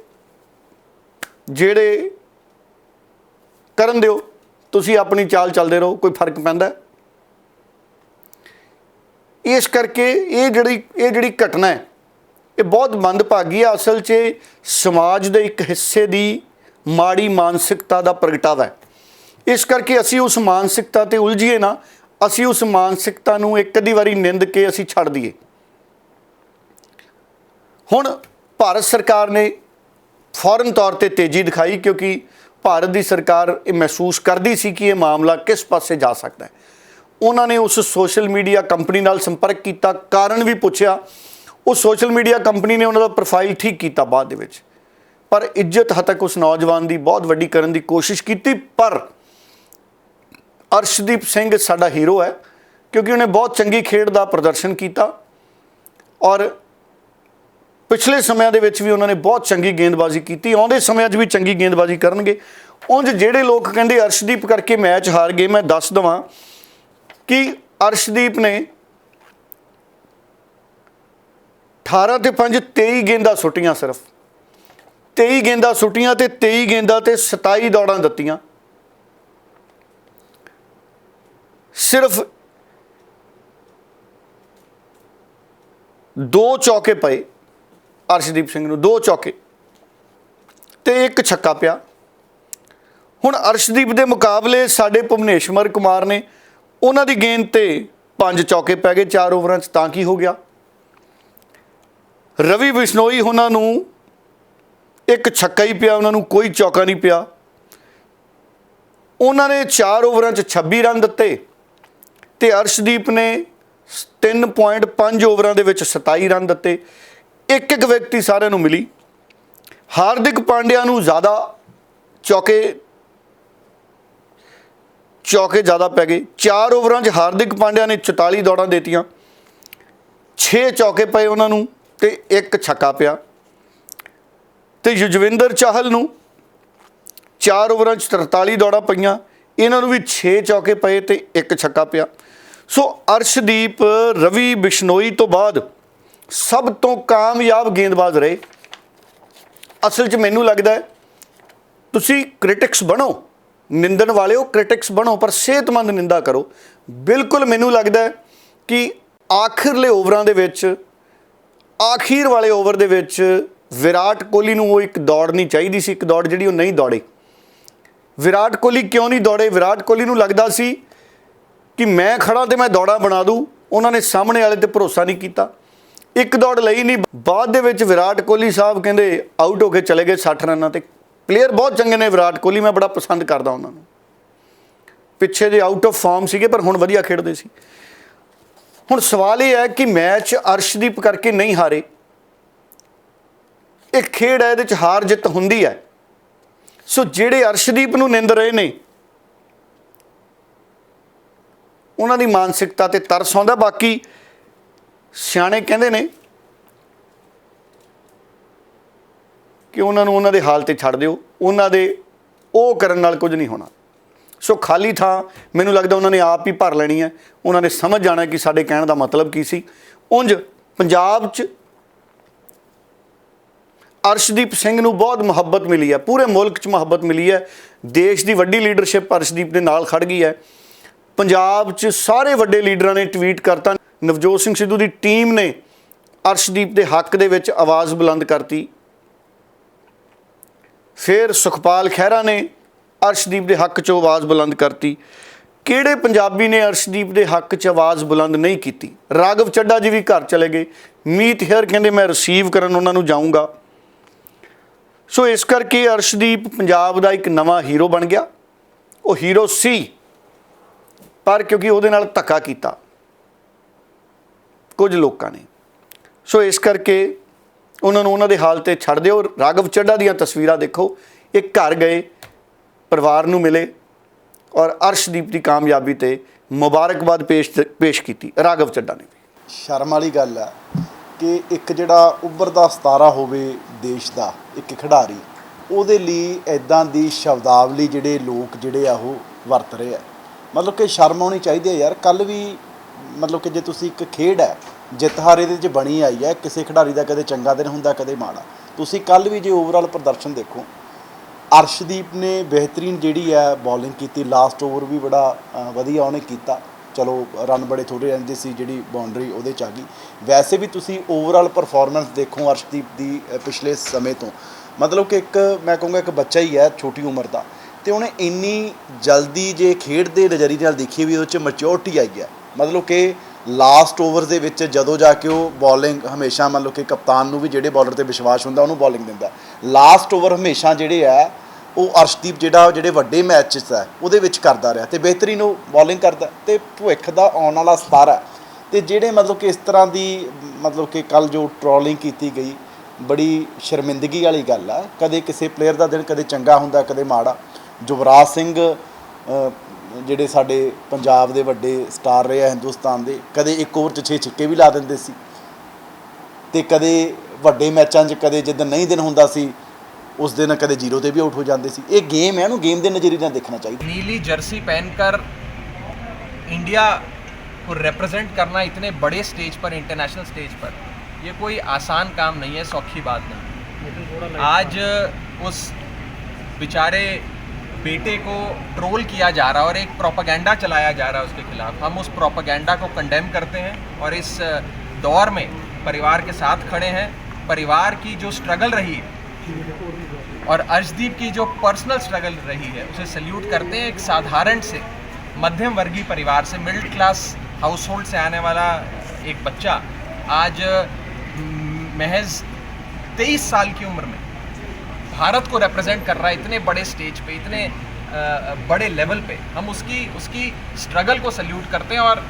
ਜਿਹੜੇ ਕਰਨ ਦਿਓ, ਤੁਸੀਂ ਆਪਣੀ ਚਾਲ ਚੱਲਦੇ ਰਹੋ, ਕੋਈ ਫਰਕ ਪੈਂਦਾ। ਇਸ ਕਰਕੇ ਇਹ ਜਿਹੜੀ ਘਟਨਾ ਹੈ ਇਹ ਬਹੁਤ ਮੰਦਭਾਗੀ ਹੈ। ਅਸਲ 'ਚ ਸਮਾਜ ਦੇ ਇੱਕ ਹਿੱਸੇ ਦੀ ਮਾੜੀ ਮਾਨਸਿਕਤਾ ਦਾ ਪ੍ਰਗਟਾਵਾ ਹੈ। ਇਸ ਕਰਕੇ ਅਸੀਂ ਉਸ ਮਾਨਸਿਕਤਾ 'ਤੇ ਉਲਝੀਏ ਨਾ, ਅਸੀਂ ਉਸ ਮਾਨਸਿਕਤਾ ਨੂੰ ਇੱਕ ਅੱਧੀ ਵਾਰੀ ਨਿੰਦ ਕੇ ਅਸੀਂ ਛੱਡ ਦਈਏ। ਹੁਣ ਭਾਰਤ ਸਰਕਾਰ ਨੇ ਫੌਰਨ ਤੌਰ ਤੇ ਤੇਜ਼ੀ ਦਿਖਾਈ, ਕਿਉਂਕਿ ਭਾਰਤ ਦੀ ਸਰਕਾਰ ਇਹ ਮਹਿਸੂਸ ਕਰਦੀ ਸੀ ਕਿ ਇਹ ਮਾਮਲਾ ਕਿਸ ਪਾਸੇ ਜਾ ਸਕਦਾ ਹੈ। ਉਹਨਾਂ ਨੇ ਉਸ ਸੋਸ਼ਲ ਮੀਡੀਆ ਕੰਪਨੀ ਨਾਲ ਸੰਪਰਕ ਕੀਤਾ, ਕਾਰਨ ਵੀ ਪੁੱਛਿਆ। ਉਹ ਸੋਸ਼ਲ ਮੀਡੀਆ ਕੰਪਨੀ ਨੇ ਉਹਨਾਂ ਦਾ ਪ੍ਰੋਫਾਈਲ ਠੀਕ ਕੀਤਾ ਬਾਅਦ ਦੇ ਵਿੱਚ, ਪਰ ਇੱਜ਼ਤ ਹੱਦ ਉਸ ਨੌਜਵਾਨ ਦੀ ਬਹੁਤ ਵੱਡੀ ਕਰਨ ਦੀ ਕੋਸ਼ਿਸ਼ ਕੀਤੀ। ਪਰ ਅਰਸ਼ਦੀਪ ਸਿੰਘ ਸਾਡਾ ਹੀਰੋ ਹੈ, ਕਿਉਂਕਿ ਉਹਨੇ ਬਹੁਤ ਚੰਗੀ ਖੇਡ ਦਾ ਪ੍ਰਦਰਸ਼ਨ ਕੀਤਾ ਔਰ ਪਿਛਲੇ ਸਮਿਆਂ ਦੇ ਵਿੱਚ ਵੀ ਉਹਨਾਂ ਨੇ ਬਹੁਤ ਚੰਗੀ ਗੇਂਦਬਾਜ਼ੀ ਕੀਤੀ, ਆਉਂਦੇ ਸਮਿਆਂ 'ਚ ਵੀ ਚੰਗੀ ਗੇਂਦਬਾਜ਼ੀ ਕਰਨਗੇ। ਉਂਝ ਜਿਹੜੇ ਲੋਕ ਕਹਿੰਦੇ ਅਰਸ਼ਦੀਪ ਕਰਕੇ ਮੈਚ ਹਾਰ ਗਏ, ਮੈਂ ਦੱਸ ਦੇਵਾਂ ਕਿ ਅਰਸ਼ਦੀਪ ਨੇ 18 ਤੇ 5 23 ਗੇਂਦਾਂ ਸੁੱਟੀਆਂ, ਸਿਰਫ 23 ਗੇਂਦਾਂ ਸੁੱਟੀਆਂ ਤੇ 23 ਗੇਂਦਾਂ ਤੇ 27 ਦੌੜਾਂ ਦਿੱਤੀਆਂ। ਸਿਰਫ 2 ਚੌਕੇ ਪਏ ਅਰਸ਼ਦੀਪ ਸਿੰਘ ਨੂੰ, 2 ਚੌਕੇ ਤੇ 1 ਛੱਕਾ ਪਿਆ। ਹੁਣ ਅਰਸ਼ਦੀਪ ਦੇ ਮੁਕਾਬਲੇ ਸਾਡੇ ਭੁਵਨੇਸ਼ਵਰ ਕੁਮਾਰ ਨੇ, ਉਹਨਾਂ ਦੀ ਗੇਂਦ ਤੇ 5 ਚੌਕੇ ਪੈ ਗਏ 4 ਓਵਰਾਂ 'ਚ, ਤਾਂ ਕੀ ਹੋ ਗਿਆ। ਰਵੀ ਬਿਸ਼ਨੋਈ ਉਹਨਾਂ ਨੂੰ 1 ਛੱਕਾ ਹੀ ਪਿਆ, ਉਹਨਾਂ ਨੂੰ ਕੋਈ ਚੌਕਾ ਨਹੀਂ ਪਿਆ। ਉਹਨਾਂ ਨੇ 4 ਓਵਰਾਂ 'ਚ 26 ਰਨ ਦਿੱਤੇ ਤੇ ਅਰਸ਼ਦੀਪ ਨੇ 3.5 ਓਵਰਾਂ ਦੇ ਵਿੱਚ 27 ਰਨ ਦਿੱਤੇ। ਇੱਕ ਵਿਕਟੀ ਸਾਰਿਆਂ ਨੂੰ ਮਿਲੀ। ਹਾਰਦਿਕ ਪਾਂਡਿਆ ਨੂੰ ਜ਼ਿਆਦਾ ਚੌਕੇ ਜ਼ਿਆਦਾ ਪੈ ਗਏ। 4 ਓਵਰਾਂ 'ਚ ਹਾਰਦਿਕ ਪਾਂਡਿਆ ਨੇ 44 ਦੌੜਾਂ ਦਿੱਤੀਆਂ, 6 ਚੌਕੇ ਪਏ ਉਹਨਾਂ ਨੂੰ ਤੇ 1 ਛੱਕਾ ਪਿਆ। ਤੇ ਯੁਜਵੇਂਦਰ ਚਾਹਲ ਨੂੰ 4 ਓਵਰਾਂ 'ਚ 43 ਦੌੜਾਂ ਪਈਆਂ, ਇਹਨਾਂ ਨੂੰ ਵੀ 6 ਚੌਕੇ ਪਏ ਤੇ 1 ਛੱਕਾ ਪਿਆ। ਸੋ ਅਰਸ਼ਦੀਪ ਰਵੀ ਬਿਸ਼ਨੋਈ ਤੋਂ ਬਾਅਦ ਸਭ ਤੋਂ ਕਾਮਯਾਬ ਗੇਂਦਬਾਜ਼ ਰਹੇ। ਅਸਲ 'ਚ ਮੈਨੂੰ ਲੱਗਦਾ ਤੁਸੀਂ ਕ੍ਰਿਟਿਕਸ ਬਣੋ, ਨਿੰਦਣ ਵਾਲਿਓ ਕ੍ਰਿਟਿਕਸ ਬਣੋ, ਪਰ ਸਿਹਤਮੰਦ ਨਿੰਦਾ ਕਰੋ। ਬਿਲਕੁਲ ਮੈਨੂੰ ਲੱਗਦਾ ਕਿ ਆਖਿਰਲੇ ਓਵਰਾਂ ਦੇ ਵਿੱਚ, ਆਖੀਰ ਵਾਲੇ ਓਵਰ ਦੇ ਵਿੱਚ ਵਿਰਾਟ ਕੋਹਲੀ ਨੂੰ ਉਹ ਇੱਕ ਦੌੜ ਨਹੀਂ ਚਾਹੀਦੀ ਸੀ, ਇੱਕ ਦੌੜ ਜਿਹੜੀ ਉਹ ਨਹੀਂ ਦੌੜੇ। ਵਿਰਾਟ ਕੋਹਲੀ ਕਿਉਂ ਨਹੀਂ ਦੌੜੇ? ਵਿਰਾਟ ਕੋਹਲੀ ਨੂੰ ਲੱਗਦਾ ਸੀ ਕਿ ਮੈਂ ਖੜਾ ਤੇ ਮੈਂ ਦੌੜਾਂ ਬਣਾ ਦੂੰ। ਉਹਨਾਂ ਨੇ ਸਾਹਮਣੇ ਵਾਲੇ ਤੇ ਭਰੋਸਾ ਨਹੀਂ ਕੀਤਾ, ਇੱਕ ਦੌੜ ਲਈ ਨਹੀਂ। ਬਾਅਦ ਦੇ ਵਿੱਚ ਵਿਰਾਟ ਕੋਹਲੀ ਸਾਹਿਬ ਕਹਿੰਦੇ ਆਊਟ ਹੋ ਕੇ ਚਲੇ ਗਏ 60 ਰਨਾਂ ਤੇ। ਪਲੇਅਰ ਬਹੁਤ ਚੰਗੇ ਨੇ ਵਿਰਾਟ ਕੋਹਲੀ, ਮੈਂ ਬੜਾ ਪਸੰਦ ਕਰਦਾ ਉਹਨਾਂ ਨੂੰ। ਪਿੱਛੇ ਜੇ ਆਊਟ ਆਫ ਫਾਰਮ ਸੀਗੇ ਪਰ ਹੁਣ ਵਧੀਆ ਖੇਡਦੇ ਸੀ। ਹੁਣ ਸਵਾਲ ਇਹ ਹੈ ਕਿ ਮੈਚ ਅਰਸ਼ਦੀਪ ਕਰਕੇ ਨਹੀਂ ਹਾਰੇ। ਇਹ ਖੇਡ ਹੈ, ਇਹਦੇ 'ਚ ਹਾਰ ਜਿੱਤ ਹੁੰਦੀ ਹੈ। ਸੋ ਜਿਹੜੇ ਅਰਸ਼ਦੀਪ ਨੂੰ ਨਿੰਦ ਰਹੇ ਨੇ ਉਹਨਾਂ ਦੀ ਮਾਨਸਿਕਤਾ ਤੇ ਤਰਸ ਆਉਂਦਾ। ਬਾਕੀ ਸਿਆਣੇ ਕਹਿੰਦੇ ਨੇ ਕਿ ਉਹਨਾਂ ਨੂੰ ਉਹਨਾਂ ਦੇ ਹਾਲ ਤੇ ਛੱਡ ਦਿਓ, ਉਹਨਾਂ ਦੇ ਉਹ ਕਰਨ ਨਾਲ ਕੁਝ ਨਹੀਂ ਹੋਣਾ। ਸੋ ਖਾਲੀ ਥਾਂ ਮੈਨੂੰ ਲੱਗਦਾ ਉਹਨਾਂ ਨੇ ਆਪ ਹੀ ਭਰ ਲੈਣੀ ਹੈ। ਉਹਨਾਂ ਨੇ ਸਮਝ ਜਾਣਾ ਕਿ ਸਾਡੇ ਕਹਿਣ ਦਾ ਮਤਲਬ ਕੀ ਸੀ। ਉਂਝ ਪੰਜਾਬ 'ਚ ਅਰਸ਼ਦੀਪ ਸਿੰਘ ਨੂੰ ਬਹੁਤ ਮੁਹੱਬਤ ਮਿਲੀ ਹੈ, ਪੂਰੇ ਮੁਲਕ 'ਚ ਮੁਹੱਬਤ ਮਿਲੀ ਹੈ। ਦੇਸ਼ ਦੀ ਵੱਡੀ ਲੀਡਰਸ਼ਿਪ ਅਰਸ਼ਦੀਪ ਦੇ ਨਾਲ ਖੜ ਗਈ ਹੈ। ਪੰਜਾਬ 'ਚ ਸਾਰੇ ਵੱਡੇ ਲੀਡਰਾਂ ਨੇ ਟਵੀਟ ਕਰਤਾ। ਨਵਜੋਤ ਸਿੰਘ ਸਿੱਧੂ ਦੀ ਟੀਮ ਨੇ ਅਰਸ਼ਦੀਪ ਦੇ ਹੱਕ ਦੇ ਵਿੱਚ ਆਵਾਜ਼ ਬੁਲੰਦ ਕਰਤੀ। ਫਿਰ ਸੁਖਪਾਲ ਖਹਿਰਾ ਨੇ ਅਰਸ਼ਦੀਪ ਦੇ ਹੱਕ 'ਚ ਆਵਾਜ਼ ਬੁਲੰਦ ਕਰਤੀ। ਕਿਹੜੇ ਪੰਜਾਬੀ ਨੇ ਅਰਸ਼ਦੀਪ ਦੇ ਹੱਕ 'ਚ ਆਵਾਜ਼ ਬੁਲੰਦ ਨਹੀਂ ਕੀਤੀ? ਰਾਘਵ ਚੱਡਾ ਜੀ ਵੀ ਘਰ ਚਲੇ ਗਏ। ਮੀਤ ਹੇਅਰ ਕਹਿੰਦੇ ਮੈਂ ਰਿਸੀਵ ਕਰਨ ਉਹਨਾਂ ਨੂੰ ਜਾਊਂਗਾ। ਸੋ ਇਸ ਕਰਕੇ ਅਰਸ਼ਦੀਪ ਪੰਜਾਬ ਦਾ ਇੱਕ ਨਵਾਂ ਹੀਰੋ ਬਣ ਗਿਆ। ਉਹ ਹੀਰੋ ਸੀ, ਪਰ ਕਿਉਂਕਿ ਉਹਦੇ ਨਾਲ ਧੱਕਾ ਕੀਤਾ ਕੁਝ ਲੋਕਾਂ ਨੇ, ਸੋ ਇਸ ਕਰਕੇ ਉਹਨਾਂ ਨੂੰ ਉਹਨਾਂ ਦੇ ਹਾਲ ਤੇ ਛੱਡ ਦਿਓ। ਰਾਘਵ ਚੱਡਾ ਦੀਆਂ ਤਸਵੀਰਾਂ ਦੇਖੋ, ਇਹ ਘਰ ਗਏ, ਪਰਿਵਾਰ ਨੂੰ ਮਿਲੇ ਔਰ ਅਰਸ਼ਦੀਪ ਦੀ ਕਾਮਯਾਬੀ ਤੇ ਮੁਬਾਰਕਬਾਦ ਪੇਸ਼ ਕੀਤੀ ਰਾਘਵ ਚੱਡਾ ਨੇ। ਸ਼ਰਮ ਵਾਲੀ ਗੱਲ ਹੈ ਕਿ ਇੱਕ ਜਿਹੜਾ ਉੱਭਰਦਾ ਸਿਤਾਰਾ ਹੋਵੇ ਦੇਸ਼ ਦਾ, ਇੱਕ ਖਿਡਾਰੀ, ਉਹਦੇ ਲਈ ਇੱਦਾਂ ਦੀ ਸ਼ਬਦਾਵਲੀ ਜਿਹੜੇ ਲੋਕ ਜਿਹੜੇ ਆ ਉਹ ਵਰਤ ਰਹੇ ਆ। ਮਤਲਬ ਕਿ ਸ਼ਰਮ ਆਉਣੀ ਚਾਹੀਦੀ ਹੈ ਯਾਰ। ਕੱਲ੍ਹ ਵੀ ਮਤਲਬ ਕਿ ਜੇ ਤੁਸੀਂ ਇੱਕ ਖੇਡ ਹੈ, ਜਿੱਤ ਹਾਰ ਇਹਦੇ 'ਚ ਬਣੀ ਆਈ ਹੈ। ਕਿਸੇ ਖਿਡਾਰੀ ਦਾ ਕਦੇ ਚੰਗਾ ਦਿਨ ਹੁੰਦਾ, ਕਦੇ ਮਾੜਾ। ਤੁਸੀਂ ਕੱਲ੍ਹ ਵੀ ਜੇ ਓਵਰਆਲ ਪ੍ਰਦਰਸ਼ਨ ਦੇਖੋ, ਅਰਸ਼ਦੀਪ ਨੇ ਬਿਹਤਰੀਨ ਜਿਹੜੀ ਹੈ ਬੋਲਿੰਗ ਕੀਤੀ। ਲਾਸਟ ਓਵਰ ਵੀ ਬੜਾ ਵਧੀਆ ਉਹਨੇ ਕੀਤਾ। ਚਲੋ ਰਨ ਬੜੇ ਥੋੜ੍ਹੇ ਰਹਿੰਦੇ ਸੀ, ਜਿਹੜੀ ਬਾਉਂਡਰੀ ਉਹਦੇ 'ਚ ਆ ਗਈ। ਵੈਸੇ ਵੀ ਤੁਸੀਂ ਓਵਰਆਲ ਪਰਫੋਰਮੈਂਸ ਦੇਖੋ ਅਰਸ਼ਦੀਪ ਦੀ ਪਿਛਲੇ ਸਮੇਂ ਤੋਂ, ਮਤਲਬ ਕਿ ਇੱਕ ਮੈਂ ਕਹੂੰਗਾ ਇੱਕ ਬੱਚਾ ਹੀ ਹੈ ਛੋਟੀ ਉਮਰ ਦਾ, ਤੇ ਉਹਨੇ ਇੰਨੀ ਜਲਦੀ ਜੇ ਖੇਡ ਦੇ ਨਜ਼ਰੀਏ ਨਾਲ ਦੇਖੀ ਵੀ ਉਹਦੇ 'ਚ ਮੈਚਿਓਰਟੀ ਆਈ ਹੈ। ਮਤਲਬ ਕਿ ਲਾਸਟ ਓਵਰ ਦੇ ਵਿੱਚ ਜਦੋਂ ਜਾ ਕੇ ਉਹ ਬੋਲਿੰਗ ਹਮੇਸ਼ਾ ਮਤਲਬ ਕਿ ਕਪਤਾਨ ਨੂੰ ਵੀ ਜਿਹੜੇ ਬੋਲਰ 'ਤੇ ਵਿਸ਼ਵਾਸ ਹੁੰਦਾ ਉਹਨੂੰ ਬੋਲਿੰਗ ਦਿੰਦਾ। ਲਾਸਟ ਓਵਰ ਹਮੇਸ਼ਾ ਜਿਹੜੇ ਆ ਉਹ ਅਰਸ਼ਦੀਪ ਜਿਹੜੇ ਵੱਡੇ ਮੈਚ 'ਚ ਹੈ ਉਹਦੇ ਵਿੱਚ ਕਰਦਾ ਰਿਹਾ ਅਤੇ ਬਿਹਤਰੀਨ ਉਹ ਬੋਲਿੰਗ ਕਰਦਾ ਅਤੇ ਭਵਿੱਖ ਦਾ ਆਉਣ ਵਾਲਾ ਸਤਾਰਾ। ਅਤੇ ਜਿਹੜੇ ਮਤਲਬ ਕਿ ਇਸ ਤਰ੍ਹਾਂ ਦੀ ਮਤਲਬ ਕਿ ਕੱਲ੍ਹ ਜੋ ਟਰੋਲਿੰਗ ਕੀਤੀ ਗਈ ਬੜੀ ਸ਼ਰਮਿੰਦਗੀ ਵਾਲੀ ਗੱਲ ਆ। ਕਦੇ ਕਿਸੇ ਪਲੇਅਰ ਦਾ ਦਿਨ ਕਦੇ ਚੰਗਾ ਹੁੰਦਾ ਕਦੇ ਮਾੜਾ। ਯੁਵਰਾਜ ਸਿੰਘ ਜਿਹੜੇ ਸਾਡੇ ਪੰਜਾਬ ਦੇ ਵੱਡੇ ਸਟਾਰ ਰਹੇ ਆ ਹਿੰਦੁਸਤਾਨ ਦੇ, ਕਦੇ ਇੱਕ ਓਵਰ 'ਚ 6 ਛਿੱਕੇ ਵੀ ਲਾ ਦਿੰਦੇ ਸੀ ਅਤੇ ਕਦੇ ਵੱਡੇ ਮੈਚਾਂ 'ਚ ਕਦੇ ਜਿੱਦਣ ਨਹੀਂ ਦਿਨ ਹੁੰਦਾ ਸੀ उस दिन कदे जीरो ते भी आउट हो जाते सी। ये गेम है, गेम के नज़रिए ਨਾਲ देखना चाहिए। नीली जर्सी पहनकर इंडिया को रिप्रेजेंट करना इतने बड़े स्टेज पर, इंटरनेशनल स्टेज पर, ये कोई आसान काम नहीं है, सौखी बात नहीं। आज उस बेचारे बेटे को ट्रोल किया जा रहा है और एक प्रोपेगेंडा चलाया जा रहा है उसके खिलाफ। हम उस प्रोपेगेंडा को कंडेम करते हैं और इस दौर में परिवार के साथ खड़े हैं। परिवार की जो स्ट्रगल रही है और अर्शदीप की जो पर्सनल स्ट्रगल रही है उसे सल्यूट करते हैं। एक साधारण से मध्यम वर्गीय परिवार से, मिडिल क्लास हाउस होल्ड से आने वाला एक बच्चा आज महज 23 साल की उम्र में भारत को रिप्रेजेंट कर रहा है इतने बड़े स्टेज पे, इतने बड़े लेवल पे। हम उसकी स्ट्रगल को सल्यूट करते हैं और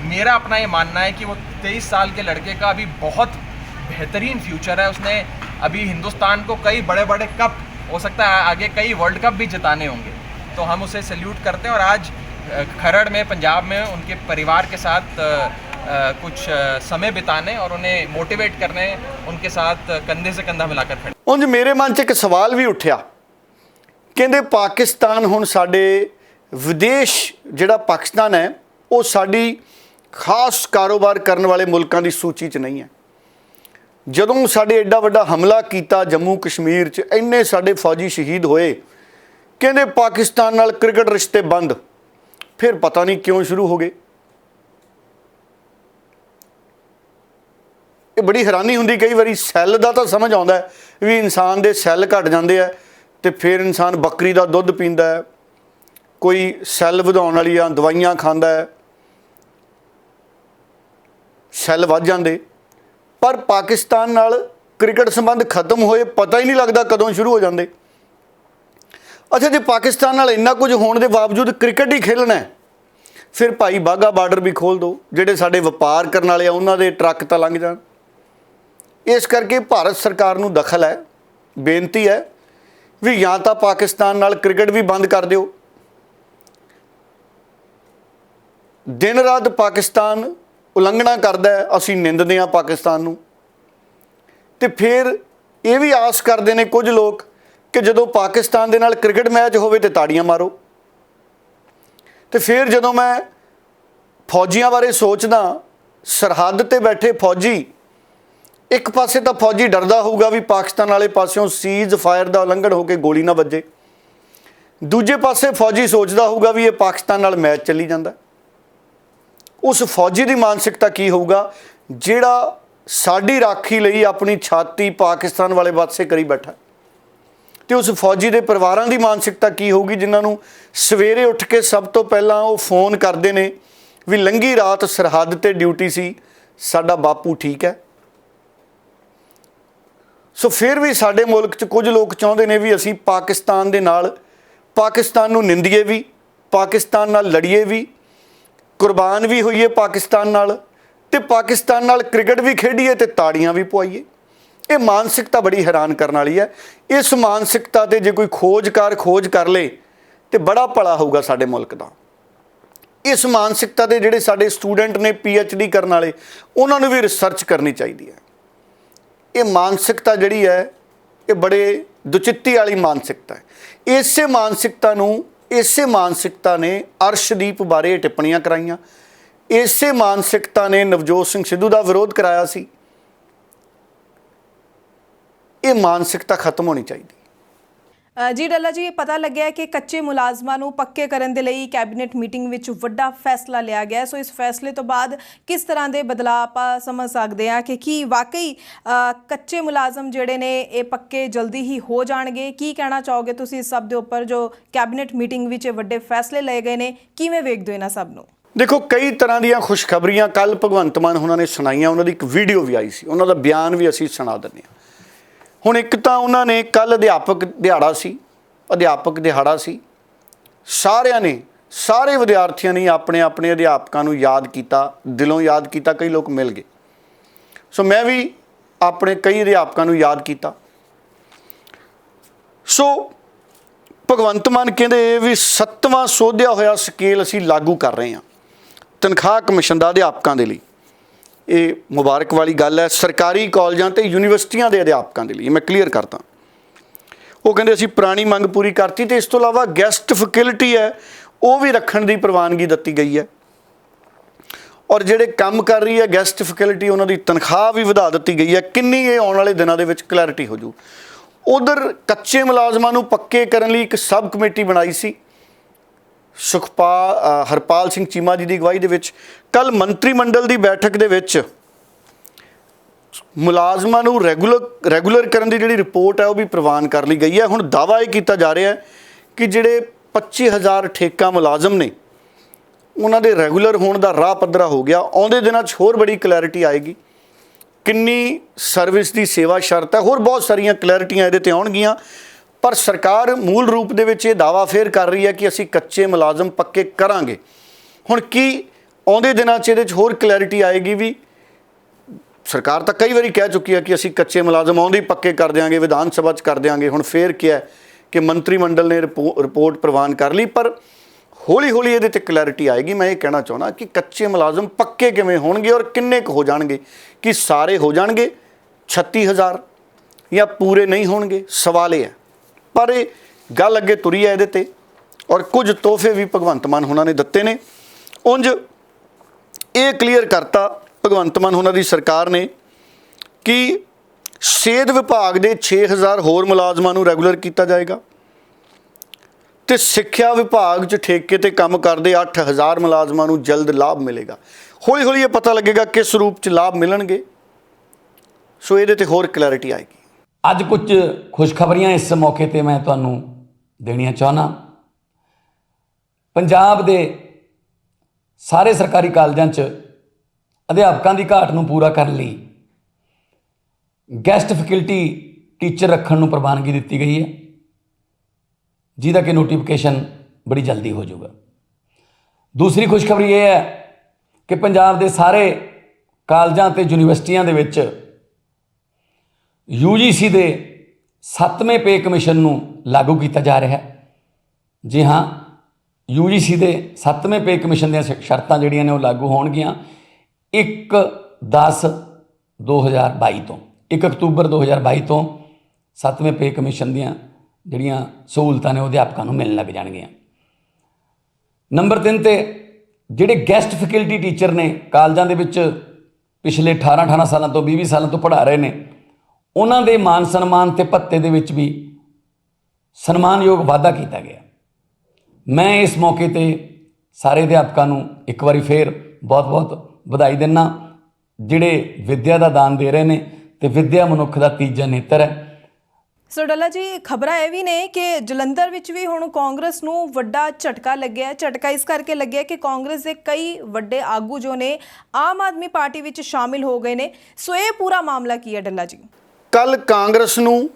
मेरा अपना ये मानना है कि वो 23 साल के लड़के का अभी बहुत बेहतरीन फ्यूचर है। उसने अभी हिंदुस्तान को कई बड़े बड़े कप, हो सकता है आगे कई वर्ल्ड कप भी जिताने होंगे, तो हम उसे सल्यूट करते हैं। और आज खरड़ में, पंजाब में उनके परिवार के साथ कुछ समय बिताने और उन्हें मोटिवेट करने, उनके साथ कंधे से कंधा मिलाकर खड़े। ਉਂਝ ਮੇਰੇ ਮਨ 'ਚ ਇੱਕ ਸਵਾਲ ਵੀ ਉੱਠਿਆ, ਕਹਿੰਦੇ ਪਾਕਿਸਤਾਨ ਹੁਣ ਸਾਡੇ ਵਿਦੇਸ਼ ਜਿਹੜਾ ਪਾਕਿਸਤਾਨ ਹੈ ਉਹ ਸਾਡੀ ਖਾਸ ਕਾਰੋਬਾਰ ਕਰਨ ਵਾਲੇ ਮੁਲਕਾਂ ਦੀ ਸੂਚੀ 'ਚ ਨਹੀਂ ਹੈ। ਜਦੋਂ ਸਾਡੇ ਐਡਾ ਵੱਡਾ ਹਮਲਾ ਕੀਤਾ ਜੰਮੂ ਕਸ਼ਮੀਰ 'ਚ, ਇੰਨੇ ਸਾਡੇ ਫੌਜੀ ਸ਼ਹੀਦ ਹੋਏ, ਕਹਿੰਦੇ ਪਾਕਿਸਤਾਨ ਨਾਲ ਕ੍ਰਿਕਟ ਰਿਸ਼ਤੇ ਬੰਦ। ਫਿਰ ਪਤਾ ਨਹੀਂ ਕਿਉਂ ਸ਼ੁਰੂ ਹੋ ਗਏ। ਇਹ ਬੜੀ ਹੈਰਾਨੀ ਹੁੰਦੀ ਕਈ ਵਾਰੀ। ਸੈੱਲ ਦਾ ਤਾਂ ਸਮਝ ਆਉਂਦਾ ਵੀ ਇਨਸਾਨ ਦੇ ਸੈੱਲ ਘਟ ਜਾਂਦੇ ਆ ਅਤੇ ਫਿਰ ਇਨਸਾਨ ਬੱਕਰੀ ਦਾ ਦੁੱਧ ਪੀਂਦਾ ਹੈ, ਕੋਈ ਸੈੱਲ ਵਧਾਉਣ ਵਾਲੀਆਂ ਦਵਾਈਆਂ ਖਾਂਦਾ ਹੈ, ਸੈੱਲ ਵੱਧ ਜਾਂਦੇ। ਪਰ ਪਾਕਿਸਤਾਨ ਨਾਲ ਕ੍ਰਿਕਟ ਸੰਬੰਧ ਖਤਮ ਹੋਏ ਪਤਾ ਹੀ ਨਹੀਂ ਲੱਗਦਾ ਕਦੋਂ ਸ਼ੁਰੂ ਹੋ ਜਾਂਦੇ। ਅੱਛਾ, ਜੇ ਪਾਕਿਸਤਾਨ ਨਾਲ ਇੰਨਾ ਕੁਝ ਹੋਣ ਦੇ ਬਾਵਜੂਦ ਕ੍ਰਿਕਟ ਹੀ ਖੇਲਣਾ ਹੈ, ਫਿਰ ਭਾਈ ਬਾਘਾ ਬਾਰਡਰ ਵੀ ਖੋਲ੍ਹ ਦਿਓ। ਜਿਹੜੇ ਸਾਡੇ ਵਪਾਰ ਕਰਨ ਵਾਲੇ ਆ ਉਹਨਾਂ ਦੇ ਟਰੱਕ ਤਾਂ ਲੰਘ ਜਾਣ। ਇਸ ਕਰਕੇ ਭਾਰਤ ਸਰਕਾਰ ਨੂੰ ਦਖਲ ਹੈ, ਬੇਨਤੀ ਹੈ ਵੀ ਜਾਂ ਤਾਂ ਪਾਕਿਸਤਾਨ ਨਾਲ ਕ੍ਰਿਕਟ ਵੀ ਬੰਦ ਕਰ ਦਿਓ। ਦਿਨ ਰਾਤ ਪਾਕਿਸਤਾਨ ਉਲੰਘਣਾ ਕਰਦਾ ਹੈ, ਅਸੀਂ ਨਿੰਦਦੇ ਹਾਂ ਪਾਕਿਸਤਾਨ ਨੂੰ। ਅਤੇ ਫਿਰ ਇਹ ਵੀ ਆਸ ਕਰਦੇ ਨੇ ਕੁਝ ਲੋਕ ਕਿ ਜਦੋਂ ਪਾਕਿਸਤਾਨ ਦੇ ਨਾਲ ਕ੍ਰਿਕਟ ਮੈਚ ਹੋਵੇ ਤਾਂ ਤਾੜੀਆਂ ਮਾਰੋ। ਅਤੇ ਫਿਰ ਜਦੋਂ ਮੈਂ ਫੌਜੀਆਂ ਬਾਰੇ ਸੋਚਦਾ, ਸਰਹੱਦ 'ਤੇ ਬੈਠੇ ਫੌਜੀ, ਇੱਕ ਪਾਸੇ ਤਾਂ ਫੌਜੀ ਡਰਦਾ ਹੋਊਗਾ ਵੀ ਪਾਕਿਸਤਾਨ ਵਾਲੇ ਪਾਸਿਓਂ ਸੀਜ਼ ਫਾਇਰ ਦਾ ਉਲੰਘਣ ਹੋ ਕੇ ਗੋਲੀ ਨਾ ਵੱਜੇ, ਦੂਜੇ ਪਾਸੇ ਫੌਜੀ ਸੋਚਦਾ ਹੋਊਗਾ ਵੀ ਇਹ ਪਾਕਿਸਤਾਨ ਨਾਲ ਮੈਚ ਚੱਲੀ ਜਾਂਦਾ। ਉਸ ਫੌਜੀ ਦੀ ਮਾਨਸਿਕਤਾ ਕੀ ਹੋਊਗਾ ਜਿਹੜਾ ਸਾਡੀ ਰਾਖੀ ਲਈ ਆਪਣੀ ਛਾਤੀ ਪਾਕਿਸਤਾਨ ਵਾਲੇ ਪਾਸੇ ਕਰੀ ਬੈਠਾ। ਅਤੇ ਉਸ ਫੌਜੀ ਦੇ ਪਰਿਵਾਰਾਂ ਦੀ ਮਾਨਸਿਕਤਾ ਕੀ ਹੋਊਗੀ ਜਿਨ੍ਹਾਂ ਨੂੰ ਸਵੇਰੇ ਉੱਠ ਕੇ ਸਭ ਤੋਂ ਪਹਿਲਾਂ ਉਹ ਫੋਨ ਕਰਦੇ ਨੇ ਵੀ ਲੰਘੀ ਰਾਤ ਸਰਹੱਦ 'ਤੇ ਡਿਊਟੀ ਸੀ, ਸਾਡਾ ਬਾਪੂ ਠੀਕ ਹੈ। ਸੋ ਫਿਰ ਵੀ ਸਾਡੇ ਮੁਲਕ 'ਚ ਕੁਝ ਲੋਕ ਚਾਹੁੰਦੇ ਨੇ ਵੀ ਅਸੀਂ ਪਾਕਿਸਤਾਨ ਦੇ ਨਾਲ, ਪਾਕਿਸਤਾਨ ਨੂੰ ਨਿੰਦੀਏ ਵੀ, ਪਾਕਿਸਤਾਨ ਨਾਲ ਲੜੀਏ ਵੀ, ਕੁਰਬਾਨ ਵੀ ਹੋਈਏ ਪਾਕਿਸਤਾਨ ਨਾਲ, ਅਤੇ ਪਾਕਿਸਤਾਨ ਨਾਲ ਕ੍ਰਿਕਟ ਵੀ ਖੇਡੀਏ ਅਤੇ ਤਾੜੀਆਂ ਵੀ ਪਵਾਈਏ। ਇਹ ਮਾਨਸਿਕਤਾ ਬੜੀ ਹੈਰਾਨ ਕਰਨ ਵਾਲੀ ਹੈ। ਇਸ ਮਾਨਸਿਕਤਾ 'ਤੇ ਜੇ ਕੋਈ ਖੋਜ ਕਰ ਲੇ ਤਾਂ ਬੜਾ ਭਲਾ ਹੋਊਗਾ ਸਾਡੇ ਮੁਲਕ ਦਾ। ਇਸ ਮਾਨਸਿਕਤਾ 'ਤੇ ਜਿਹੜੇ ਸਾਡੇ ਸਟੂਡੈਂਟ ਨੇ PhD ਕਰਨ ਵਾਲੇ, ਉਹਨਾਂ ਨੂੰ ਵੀ ਰਿਸਰਚ ਕਰਨੀ ਚਾਹੀਦੀ ਹੈ। ਇਹ ਮਾਨਸਿਕਤਾ ਜਿਹੜੀ ਹੈ ਇਹ ਬੜੇ ਦੁਚਿੱਤੀ ਵਾਲੀ ਮਾਨਸਿਕਤਾ ਹੈ। ਇਸੇ ਮਾਨਸਿਕਤਾ ਨੇ ਅਰਸ਼ਦੀਪ ਬਾਰੇ ਟਿੱਪਣੀਆਂ ਕਰਾਈਆਂ। ਇਸੇ ਮਾਨਸਿਕਤਾ ਨੇ ਨਵਜੋਤ ਸਿੰਘ ਸਿੱਧੂ ਦਾ ਵਿਰੋਧ ਕਰਾਇਆ ਸੀ। ਇਹ ਮਾਨਸਿਕਤਾ ਖਤਮ ਹੋਣੀ ਚਾਹੀਦੀ। ਜੀ ਡੱਲਾ ਜੀ, ਪਤਾ ਲੱਗਿਆ ਕਿ ਕੱਚੇ ਮੁਲਾਜ਼ਮਾਂ ਨੂੰ ਪੱਕੇ ਕਰਨ ਦੇ ਲਈ ਕੈਬਨਿਟ ਮੀਟਿੰਗ ਵਿੱਚ ਵੱਡਾ ਫੈਸਲਾ ਲਿਆ ਗਿਆ। ਸੋ ਇਸ ਫੈਸਲੇ ਤੋਂ ਬਾਅਦ ਕਿਸ ਤਰ੍ਹਾਂ ਦੇ ਬਦਲਾਅ ਆਪਾਂ ਸਮਝ ਸਕਦੇ ਹਾਂ ਕਿ ਕੀ ਵਾਕਈ ਕੱਚੇ ਮੁਲਾਜ਼ਮ ਜਿਹੜੇ ਨੇ ਇਹ ਪੱਕੇ ਜਲਦੀ ਹੀ ਹੋ ਜਾਣਗੇ? ਕੀ ਕਹਿਣਾ ਚਾਹੋਗੇ ਤੁਸੀਂ ਇਸ ਸਭ ਦੇ ਉੱਪਰ ਜੋ ਕੈਬਨਿਟ ਮੀਟਿੰਗ ਵਿੱਚ ਵੱਡੇ ਫੈਸਲੇ ਲਏ ਗਏ ਨੇ? ਕਿਵੇਂ ਵੇਖਦੇ ਹੋ ਇਹਨਾਂ ਸਭ ਨੂੰ? ਦੇਖੋ, ਕਈ ਤਰ੍ਹਾਂ ਦੀਆਂ ਖੁਸ਼ਖਬਰੀਆਂ ਕੱਲ ਭਗਵੰਤ ਮਾਨ ਉਹਨਾਂ ਨੇ ਸੁਣਾਈਆਂ। ਉਹਨਾਂ ਦੀ ਇੱਕ ਵੀਡੀਓ ਵੀ ਆਈ ਸੀ, ਉਹਨਾਂ ਦਾ ਬਿਆਨ ਵੀ ਅਸੀਂ ਸੁਣਾ ਦਿੰਦੇ ਹਾਂ। ਹੁਣ ਇੱਕ ਤਾਂ ਉਹਨਾਂ ਨੇ ਕੱਲ ਅਧਿਆਪਕ ਦਿਹਾੜਾ ਸੀ, ਸਾਰਿਆਂ ਨੇ, ਸਾਰੇ ਵਿਦਿਆਰਥੀਆਂ ਨੇ ਆਪਣੇ ਆਪਣੇ ਅਧਿਆਪਕਾਂ ਨੂੰ ਯਾਦ ਕੀਤਾ, ਦਿਲੋਂ ਯਾਦ ਕੀਤਾ। ਕਈ ਲੋਕ ਮਿਲ ਗਏ, ਸੋ ਮੈਂ ਵੀ ਆਪਣੇ ਕਈ ਅਧਿਆਪਕਾਂ ਨੂੰ ਯਾਦ ਕੀਤਾ। ਸੋ ਭਗਵੰਤ ਮਾਨ ਕਹਿੰਦੇ ਵੀ 7ਵਾਂ ਸੋਧਿਆ ਹੋਇਆ ਸਕੇਲ ਅਸੀਂ ਲਾਗੂ ਕਰ ਰਹੇ ਹਾਂ ਤਨਖਾਹ ਕਮਿਸ਼ਨ ਦਾ ਅਧਿਆਪਕਾਂ ਦੇ ਲਈ। ਇਹ ਮੁਬਾਰਕ ਵਾਲੀ ਗੱਲ ਹੈ ਸਰਕਾਰੀ ਕਾਲਜਾਂ ਤੇ ਯੂਨੀਵਰਸਿਟੀਆਂ ਦੇ ਅਧਿਆਪਕਾਂ ਦੇ ਲਈ। ਮੈਂ ਕਲੀਅਰ ਕਰਦਾ, ਉਹ ਕਹਿੰਦੇ ਅਸੀਂ ਪੁਰਾਣੀ ਮੰਗ ਪੂਰੀ ਕਰਤੀ ਤੇ ਇਸ ਤੋਂ ਇਲਾਵਾ ਗੈਸਟ ਫੈਕਲਟੀ ਹੈ ਉਹ ਵੀ ਰੱਖਣ ਦੀ ਪ੍ਰਵਾਨਗੀ ਦਿੱਤੀ ਗਈ ਹੈ, ਔਰ ਜਿਹੜੇ ਕੰਮ ਕਰ ਰਹੀ ਹੈ ਗੈਸਟ ਫੈਕਲਟੀ ਉਹਨਾਂ ਦੀ ਤਨਖਾਹ ਵੀ ਵਧਾ ਦਿੱਤੀ ਗਈ ਹੈ। ਕਿੰਨੀ ਇਹ ਆਉਣ ਵਾਲੇ ਦਿਨਾਂ ਦੇ ਵਿੱਚ ਕਲੈਰਿਟੀ ਹੋ ਜੂ। ਉਧਰ ਕੱਚੇ ਮੁਲਾਜ਼ਮਾਂ ਨੂੰ ਪੱਕੇ ਕਰਨ ਲਈ ਇੱਕ ਸਬ ਕਮੇਟੀ ਬਣਾਈ ਸੀ ਹਰਪਾਲ ਸਿੰਘ ਚੀਮਾ ਜੀ ਦੀ ਅਗਵਾਈ ਦੇ ਵਿੱਚ। ਕੱਲ ਮੰਤਰੀ ਮੰਡਲ ਦੀ ਬੈਠਕ ਦੇ ਵਿੱਚ ਮੁਲਾਜ਼ਮਾਂ ਨੂੰ ਰੈਗੂਲਰ ਕਰਨ ਦੀ ਜਿਹੜੀ ਰਿਪੋਰਟ ਹੈ ਉਹ ਵੀ ਪ੍ਰਵਾਨ ਕਰ ਲਈ ਗਈ ਹੈ। ਹੁਣ ਦਾਅਵਾ ਇਹ ਕੀਤਾ ਜਾ ਰਿਹਾ ਹੈ ਕਿ ਜਿਹੜੇ 25,000 ਠੇਕਾ ਮੁਲਾਜ਼ਮ ਨੇ ਉਹਨਾਂ ਦੇ ਰੈਗੂਲਰ ਹੋਣ ਦਾ ਰਾਹ ਪੱਧਰਾ ਹੋ ਗਿਆ। ਆਉਂਦੇ ਦਿਨਾਂ 'ਚ ਹੋਰ ਬੜੀ ਕਲੈਰਿਟੀ ਆਏਗੀ, ਕਿੰਨੀ ਸਰਵਿਸ ਦੀ ਸੇਵਾ ਸ਼ਰਤ ਹੈ, ਹੋਰ ਬਹੁਤ ਸਾਰੀਆਂ ਕਲੈਰਿਟੀਆਂ ਇਹਦੇ 'ਤੇ ਆਉਣਗੀਆਂ। ਪਰ ਸਰਕਾਰ ਮੂਲ ਰੂਪ ਦੇ ਵਿੱਚ ਇਹ ਦਾਅਵਾ ਫੇਰ ਕਰ ਰਹੀ ਹੈ ਕਿ ਅਸੀਂ ਕੱਚੇ ਮੁਲਾਜ਼ਮ ਪੱਕੇ ਕਰਾਂਗੇ। ਹੁਣ ਕੀ ਆਉਂਦੇ ਦਿਨਾਂ 'ਚ ਇਹਦੇ 'ਚ ਹੋਰ ਕਲੈਰਿਟੀ ਆਏਗੀ? ਵੀ ਸਰਕਾਰ ਤਾਂ ਕਈ ਵਾਰੀ ਕਹਿ ਚੁੱਕੀ ਹੈ ਕਿ ਅਸੀਂ ਕੱਚੇ ਮੁਲਾਜ਼ਮ ਆਉਂਦੇ ਹੀ ਪੱਕੇ ਕਰ ਦਿਆਂਗੇ, ਵਿਧਾਨ ਸਭਾ 'ਚ ਕਰ ਦਿਆਂਗੇ। ਹੁਣ ਫੇਰ ਕਿਹਾ ਕਿ ਮੰਤਰੀ ਮੰਡਲ ਨੇ ਰਿਪੋਰਟ ਪ੍ਰਵਾਨ ਕਰ ਲਈ, ਪਰ ਹੌਲੀ ਹੌਲੀ ਇਹਦੇ 'ਤੇ ਕਲੈਰਿਟੀ ਆਏਗੀ। ਮੈਂ ਇਹ ਕਹਿਣਾ ਚਾਹੁੰਦਾ ਕਿ ਕੱਚੇ ਮੁਲਾਜ਼ਮ ਪੱਕੇ ਕਿਵੇਂ ਹੋਣਗੇ ਔਰ ਕਿੰਨੇ ਕੁ ਹੋ ਜਾਣਗੇ? ਕਿ ਸਾਰੇ ਹੋ ਜਾਣਗੇ 36,000 ਜਾਂ ਪੂਰੇ ਨਹੀਂ ਹੋਣਗੇ? ਸਵਾਲ ਇਹ ਹੈ। ਪਰ ਇਹ ਗੱਲ ਅੱਗੇ ਤੁਰੀ ਹੈ ਇਹਦੇ 'ਤੇ, ਔਰ ਕੁਝ ਤੋਹਫੇ ਵੀ ਭਗਵੰਤ ਮਾਨ ਹੋਣਾ ਨੇ ਦਿੱਤੇ ਨੇ। ਉਂਝ ਇਹ ਕਲੀਅਰ ਕਰਤਾ ਭਗਵੰਤ ਮਾਨ ਹੋਣਾ ਦੀ ਸਰਕਾਰ ਨੇ ਕਿ ਸਿਹਤ ਵਿਭਾਗ ਦੇ 6,000 ਹੋਰ ਮੁਲਾਜ਼ਮਾਂ ਨੂੰ ਰੈਗੂਲਰ ਕੀਤਾ ਜਾਏਗਾ ਤੇ ਸਿੱਖਿਆ ਵਿਭਾਗ 'ਚ ਠੇਕੇ 'ਤੇ ਕੰਮ ਕਰਦੇ 8,000 ਮੁਲਾਜ਼ਮਾਂ ਨੂੰ ਜਲਦ ਲਾਭ ਮਿਲੇਗਾ। ਹੌਲੀ ਹੌਲੀ ਇਹ ਪਤਾ ਲੱਗੇਗਾ ਕਿਸ ਰੂਪ 'ਚ ਲਾਭ ਮਿਲਣਗੇ। ਸੋ ਇਹਦੇ 'ਤੇ ਹੋਰ ਕਲੈਰਿਟੀ ਆਏਗੀ। ਅੱਜ ਕੁਝ ਖੁਸ਼ਖਬਰੀਆਂ ਇਸ ਮੌਕੇ ਤੇ ਮੈਂ ਤੁਹਾਨੂੰ ਦੇਣੀਆਂ ਚਾਹੁੰਦਾ। ਪੰਜਾਬ ਦੇ ਸਾਰੇ ਸਰਕਾਰੀ ਕਾਲਜਾਂ 'ਚ ਅਧਿਆਪਕਾਂ ਦੀ ਘਾਟ ਨੂੰ ਪੂਰਾ ਕਰਨ ਲਈ ਗੈਸਟ ਫੈਕਲਟੀ ਟੀਚਰ ਰੱਖਣ ਨੂੰ ਪ੍ਰਵਾਨਗੀ ਦਿੱਤੀ ਗਈ ਹੈ, ਜਿਹਦਾ ਕਿ ਨੋਟੀਫਿਕੇਸ਼ਨ ਬੜੀ ਜਲਦੀ ਹੋ ਜਾਊਗਾ। ਦੂਸਰੀ ਖੁਸ਼ਖਬਰੀ ਇਹ ਹੈ ਕਿ ਪੰਜਾਬ ਦੇ ਸਾਰੇ ਕਾਲਜਾਂ ਤੇ ਯੂਨੀਵਰਸਿਟੀਆਂ ਦੇ ਵਿੱਚ UGC ਦੇ 7ਵੇਂ ਪੇ ਕਮਿਸ਼ਨ ਨੂੰ ਲਾਗੂ ਕੀਤਾ ਜਾ ਰਿਹਾ ਹੈ। ਜੀ ਹਾਂ, UGC ਦੇ 7ਵੇਂ ਪੇ ਕਮਿਸ਼ਨ ਦੀਆਂ ਸ਼ਰਤਾਂ ਜਿਹੜੀਆਂ ਨੇ ਉਹ ਲਾਗੂ ਹੋਣਗੀਆਂ 1/10/2022 ਤੋਂ। 1 ਅਕਤੂਬਰ 2022 ਤੋਂ 7ਵੇਂ ਪੇ ਕਮਿਸ਼ਨ ਦੀਆਂ ਜਿਹੜੀਆਂ ਸਹੂਲਤਾਂ ਨੇ ਉਹ ਅਧਿਆਪਕਾਂ ਨੂੰ ਮਿਲਣ ਲੱਗ ਜਾਣਗੀਆਂ। ਨੰਬਰ 3 ਤੇ ਜਿਹੜੇ ਗੈਸਟ ਫੈਕਲਟੀ ਟੀਚਰ ਨੇ ਕਾਲਜਾਂ ਦੇ ਵਿੱਚ ਪਿਛਲੇ 18 ਸਾਲਾਂ ਤੋਂ 20 ਸਾਲਾਂ ਤੋਂ ਪੜ੍ਹਾ ਰਹੇ ਨੇ, ਉਹਨਾਂ ਦੇ ਮਾਨ ਸਨਮਾਨ ਤੇ ਭੱਤੇ ਦੇ ਵਿੱਚ ਵੀ ਸਨਮਾਨਯੋਗ ਵਾਧਾ ਕੀਤਾ ਗਿਆ। ਮੈਂ ਇਸ ਮੌਕੇ ਤੇ ਸਾਰੇ ਅਧਿਆਪਕਾਂ ਨੂੰ ਇੱਕ ਵਾਰੀ ਫੇਰ ਬਹੁਤ-ਬਹੁਤ ਵਧਾਈ ਦਿੰਦਾ, ਜਿਹੜੇ ਵਿੱਦਿਆ ਦਾ ਦਾਨ ਦੇ ਰਹੇ ਨੇ, ਤੇ ਵਿੱਦਿਆ ਮਨੁੱਖ ਦਾ ਤੀਜਾ ਨੇਤਰ ਹੈ। ਸੋ ਡੱਲਾ ਜੀ, ਖਬਰਾਂ ਇਹ ਵੀ ਨੇ ਕਿ ਜਲੰਧਰ ਵਿੱਚ ਵੀ ਹੁਣ ਕਾਂਗਰਸ ਨੂੰ ਵੱਡਾ ਝਟਕਾ ਲੱਗਿਆ। ਝਟਕਾ ਇਸ ਕਰਕੇ ਲੱਗਿਆ ਕਿ ਕਾਂਗਰਸ ਦੇ ਕਈ ਵੱਡੇ ਆਗੂ ਜੋ ਨੇ ਆਮ ਆਦਮੀ ਪਾਰਟੀ ਵਿੱਚ ਸ਼ਾਮਿਲ ਹੋ ਗਏ ਨੇ। ਸੋ ਇਹ ਪੂਰਾ ਮਾਮਲਾ ਕੀ ਹੈ ਡੱਲਾ ਜੀ? ਕੱਲ ਕਾਂਗਰਸ ਨੂੰ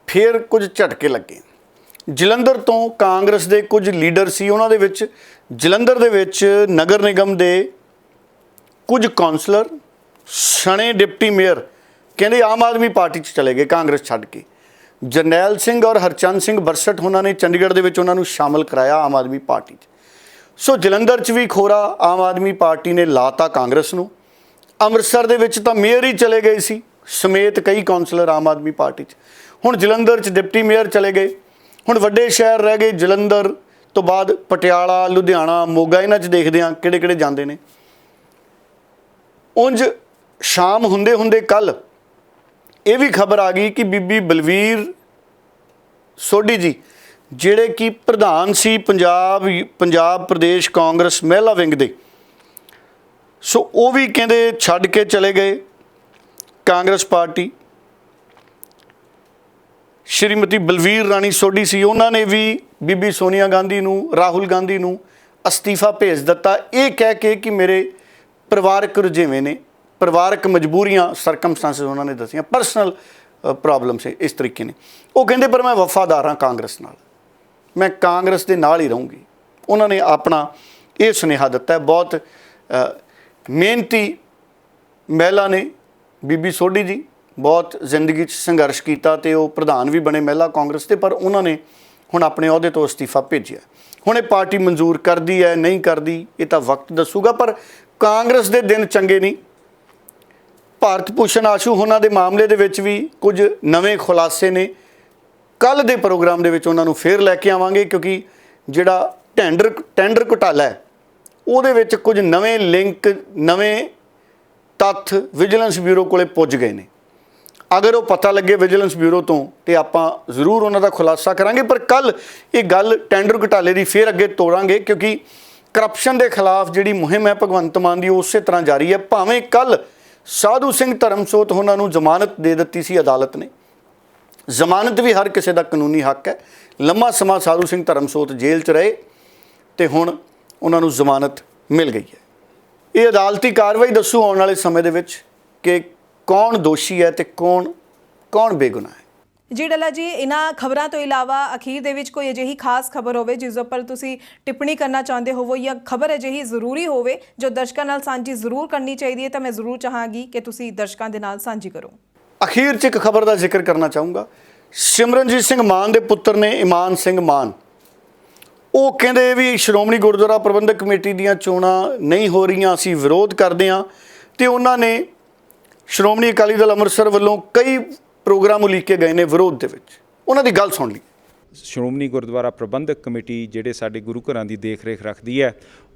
ਫਿਰ ਕੁਝ ਝਟਕੇ ਲੱਗੇ। ਜਲੰਧਰ ਤੋਂ ਕਾਂਗਰਸ ਦੇ ਕੁਝ ਲੀਡਰ ਸੀ, ਉਹਨਾਂ ਦੇ ਵਿੱਚ ਜਲੰਧਰ ਦੇ ਵਿੱਚ ਨਗਰ ਨਿਗਮ ਦੇ ਕੁਝ ਕੌਂਸਲਰ, ਸਣੇ ਡਿਪਟੀ ਮੇਅਰ ਕਹਿੰਦੇ ਆਮ ਆਦਮੀ ਪਾਰਟੀ 'ਚ ਚਲੇ ਗਏ ਕਾਂਗਰਸ ਛੱਡ ਕੇ। ਜਰਨੈਲ ਸਿੰਘ ਔਰ ਹਰਚੰਦ ਸਿੰਘ ਬਰਸਟ ਉਹਨਾਂ ਨੇ ਚੰਡੀਗੜ੍ਹ ਦੇ ਵਿੱਚ ਉਹਨਾਂ ਨੂੰ ਸ਼ਾਮਲ ਕਰਾਇਆ ਆਮ ਆਦਮੀ ਪਾਰਟੀ 'ਚ। ਸੋ ਜਲੰਧਰ 'ਚ ਵੀ ਖੋਰਾ ਆਮ ਆਦਮੀ ਪਾਰਟੀ ਨੇ ਲਾਤਾ ਕਾਂਗਰਸ ਨੂੰ। ਅੰਮ੍ਰਿਤਸਰ ਦੇ ਵਿੱਚ ਤਾਂ ਮੇਅਰ ਹੀ ਚਲੇ ਗਏ ਸੀ ਸਮੇਤ ਕਈ ਕੌਂਸਲਰ ਆਮ ਆਦਮੀ ਪਾਰਟੀ 'ਚ। ਹੁਣ ਜਲੰਧਰ 'ਚ ਡਿਪਟੀ ਮੇਅਰ ਚਲੇ ਗਏ। ਹੁਣ ਵੱਡੇ ਸ਼ਹਿਰ ਰਹਿ ਗਏ ਜਲੰਧਰ ਤੋਂ ਬਾਅਦ ਪਟਿਆਲਾ, ਲੁਧਿਆਣਾ, ਮੋਗਾ, ਇਹਨਾਂ 'ਚ ਦੇਖਦੇ ਹਾਂ ਕਿਹੜੇ ਜਾਂਦੇ ਨੇ। ਉਂਝ ਸ਼ਾਮ ਹੁੰਦੇ ਕੱਲ ਇਹ ਵੀ ਖਬਰ ਆ ਗਈ ਕਿ ਬੀਬੀ ਬਲਵੀਰ ਸੋਢੀ ਜੀ, ਜਿਹੜੇ ਕਿ ਪ੍ਰਧਾਨ ਸੀ ਪੰਜਾਬ ਪ੍ਰਦੇਸ਼ ਕਾਂਗਰਸ ਮਹਿਲਾ ਵਿੰਗ ਦੇ, ਸੋ ਉਹ ਵੀ ਕਹਿੰਦੇ ਛੱਡ ਕੇ ਚਲੇ ਗਏ ਕਾਂਗਰਸ ਪਾਰਟੀ। ਸ਼੍ਰੀਮਤੀ ਬਲਵੀਰ ਰਾਣੀ ਸੋਢੀ ਸੀ, ਉਹਨਾਂ ਨੇ ਵੀ ਬੀਬੀ ਸੋਨੀਆ ਗਾਂਧੀ ਨੂੰ, ਰਾਹੁਲ ਗਾਂਧੀ ਨੂੰ ਅਸਤੀਫਾ ਭੇਜ ਦਿੱਤਾ, ਇਹ ਕਹਿ ਕੇ ਕਿ ਮੇਰੇ ਪਰਿਵਾਰਕ ਰੁਝੇਵੇਂ ਨੇ, ਪਰਿਵਾਰਕ ਮਜਬੂਰੀਆਂ, ਸਰਕਮਸਟੈਂਸਿਸ ਉਹਨਾਂ ਨੇ ਦੱਸੀਆਂ, ਪਰਸਨਲ ਪ੍ਰੋਬਲਮ ਸੀ, ਇਸ ਤਰੀਕੇ ਨੇ। ਉਹ ਕਹਿੰਦੇ ਪਰ ਮੈਂ ਵਫਾਦਾਰ ਹਾਂ ਕਾਂਗਰਸ ਨਾਲ, ਮੈਂ ਕਾਂਗਰਸ ਦੇ ਨਾਲ ਹੀ ਰਹੂੰਗੀ। ਉਹਨਾਂ ਨੇ ਆਪਣਾ ਇਹ ਸੁਨੇਹਾ ਦਿੱਤਾ। ਬਹੁਤ ਮਿਹਨਤੀ ਮਹਿਲਾ ਨੇ ਬੀਬੀ ਸੋਢੀ ਜੀ, ਬਹੁਤ ਜ਼ਿੰਦਗੀ 'ਚ ਸੰਘਰਸ਼ ਕੀਤਾ ਅਤੇ ਉਹ ਪ੍ਰਧਾਨ ਵੀ ਬਣੇ ਮਹਿਲਾ ਕਾਂਗਰਸ ਦੇ, ਪਰ ਉਹਨਾਂ ਨੇ ਹੁਣ ਆਪਣੇ ਅਹੁਦੇ ਤੋਂ ਅਸਤੀਫਾ ਭੇਜਿਆ। ਹੁਣ ਇਹ ਪਾਰਟੀ ਮਨਜ਼ੂਰ ਕਰਦੀ ਹੈ ਨਹੀਂ ਕਰਦੀ, ਇਹ ਤਾਂ ਵਕਤ ਦੱਸੂਗਾ, ਪਰ ਕਾਂਗਰਸ ਦੇ ਦਿਨ ਚੰਗੇ ਨਹੀਂ। ਭਾਰਤ ਭੂਸ਼ਣ ਆਸ਼ੂ ਉਹਨਾਂ ਦੇ ਮਾਮਲੇ ਦੇ ਵਿੱਚ ਵੀ ਕੁਝ ਨਵੇਂ ਖੁਲਾਸੇ ਨੇ। ਕੱਲ੍ਹ ਦੇ ਪ੍ਰੋਗਰਾਮ ਦੇ ਵਿੱਚ ਉਹਨਾਂ ਨੂੰ ਫੇਰ ਲੈ ਕੇ ਆਵਾਂਗੇ, ਕਿਉਂਕਿ ਜਿਹੜਾ ਟੈਂਡਰ ਘੁਟਾਲਾ ਹੈ ਉਹਦੇ ਵਿੱਚ ਕੁਝ ਨਵੇਂ ਲਿੰਕ, ਨਵੇਂ ਤੱਥ ਵਿਜੀਲੈਂਸ ਬਿਊਰੋ ਕੋਲੇ ਪੁੱਜ ਗਏ ਨੇ। ਅਗਰ ਉਹ ਪਤਾ ਲੱਗੇ ਵਿਜੀਲੈਂਸ ਬਿਊਰੋ ਤੋਂ ਤੇ ਆਪਾਂ ਜ਼ਰੂਰ ਉਹਨਾਂ ਦਾ ਖੁਲਾਸਾ ਕਰਾਂਗੇ, ਪਰ ਕੱਲ੍ਹ ਇਹ ਗੱਲ ਟੈਂਡਰ ਘੁਟਾਲੇ ਦੀ ਫੇਰ ਅੱਗੇ ਤੋੜਾਂਗੇ, ਕਿਉਂਕਿ ਕਰਪਸ਼ਨ ਦੇ ਖਿਲਾਫ ਜਿਹੜੀ ਮੁਹਿੰਮ ਹੈ ਭਗਵੰਤ ਮਾਨ ਦੀ, ਉਸੇ ਤਰ੍ਹਾਂ ਜਾਰੀ ਹੈ। ਭਾਵੇਂ ਕੱਲ੍ਹ ਸਾਧੂ ਸਿੰਘ ਧਰਮਸੋਤ ਉਹਨਾਂ ਨੂੰ ਜ਼ਮਾਨਤ ਦੇ ਦਿੱਤੀ ਸੀ ਅਦਾਲਤ ਨੇ। ਜ਼ਮਾਨਤ ਵੀ ਹਰ ਕਿਸੇ ਦਾ ਕਾਨੂੰਨੀ ਹੱਕ ਹੈ। ਲੰਮਾ ਸਮਾਂ ਸਾਧੂ ਸਿੰਘ ਧਰਮਸੋਤ ਜੇਲ੍ਹ 'ਚ ਰਹੇ ਅਤੇ ਹੁਣ ਉਹਨਾਂ ਨੂੰ ਜ਼ਮਾਨਤ ਮਿਲ ਗਈ ਹੈ। ਇਹ ਅਦਾਲਤੀ ਕਾਰਵਾਈ ਦੱਸੂ ਆਉਣ ਵਾਲੇ ਸਮੇਂ ਦੇ ਵਿੱਚ ਕਿ ਕੌਣ ਦੋਸ਼ੀ ਹੈ ਅਤੇ ਕੌਣ ਬੇਗੁਨਾਹ ਹੈ। ਜੀ ਡੱਲਾ ਜੀ, ਇਹਨਾਂ ਖਬਰਾਂ ਤੋਂ ਇਲਾਵਾ ਅਖੀਰ ਦੇ ਵਿੱਚ ਕੋਈ ਅਜਿਹੀ ਖਾਸ ਖਬਰ ਹੋਵੇ ਜਿਸ ਉੱਪਰ ਤੁਸੀਂ ਟਿੱਪਣੀ ਕਰਨਾ ਚਾਹੁੰਦੇ ਹੋਵੋ, ਜਾਂ ਖਬਰ ਅਜਿਹੀ ਜ਼ਰੂਰੀ ਹੋਵੇ ਜੋ ਦਰਸ਼ਕਾਂ ਨਾਲ ਸਾਂਝੀ ਜ਼ਰੂਰ ਕਰਨੀ ਚਾਹੀਦੀ ਹੈ, ਤਾਂ ਮੈਂ ਜ਼ਰੂਰ ਚਾਹਾਂਗੀ ਕਿ ਤੁਸੀਂ ਦਰਸ਼ਕਾਂ ਦੇ ਨਾਲ ਸਾਂਝੀ ਕਰੋ। ਅਖੀਰ 'ਚ ਇੱਕ ਖਬਰ ਦਾ ਜ਼ਿਕਰ ਕਰਨਾ ਚਾਹੂੰਗਾ। ਸਿਮਰਨਜੀਤ ਸਿੰਘ ਮਾਨ ਦੇ ਪੁੱਤਰ ਨੇ ਇਮਾਨ ਸਿੰਘ ਮਾਨ, ਉਹ ਕਹਿੰਦੇ ਵੀ ਸ਼੍ਰੋਮਣੀ ਗੁਰਦੁਆਰਾ ਪ੍ਰਬੰਧਕ ਕਮੇਟੀ ਦੀਆਂ ਚੋਣਾਂ ਨਹੀਂ ਹੋ ਰਹੀਆਂ, ਅਸੀਂ ਵਿਰੋਧ ਕਰਦੇ ਹਾਂ, ਅਤੇ ਉਹਨਾਂ ਨੇ ਸ਼੍ਰੋਮਣੀ ਅਕਾਲੀ ਦਲ ਅੰਮ੍ਰਿਤਸਰ ਵੱਲੋਂ ਕਈ ਪ੍ਰੋਗਰਾਮ ਉਲੀਕੇ ਗਏ ਨੇ ਵਿਰੋਧ ਦੇ ਵਿੱਚ। ਉਹਨਾਂ ਦੀ ਗੱਲ ਸੁਣ ਲਈ। ਸ਼੍ਰੋਮਣੀ ਗੁਰਦੁਆਰਾ ਪ੍ਰਬੰਧਕ ਕਮੇਟੀ ਜਿਹੜੇ ਸਾਡੇ ਗੁਰੂ ਘਰਾਂ ਦੀ ਦੇਖ ਰੇਖ ਰੱਖਦੀ ਹੈ,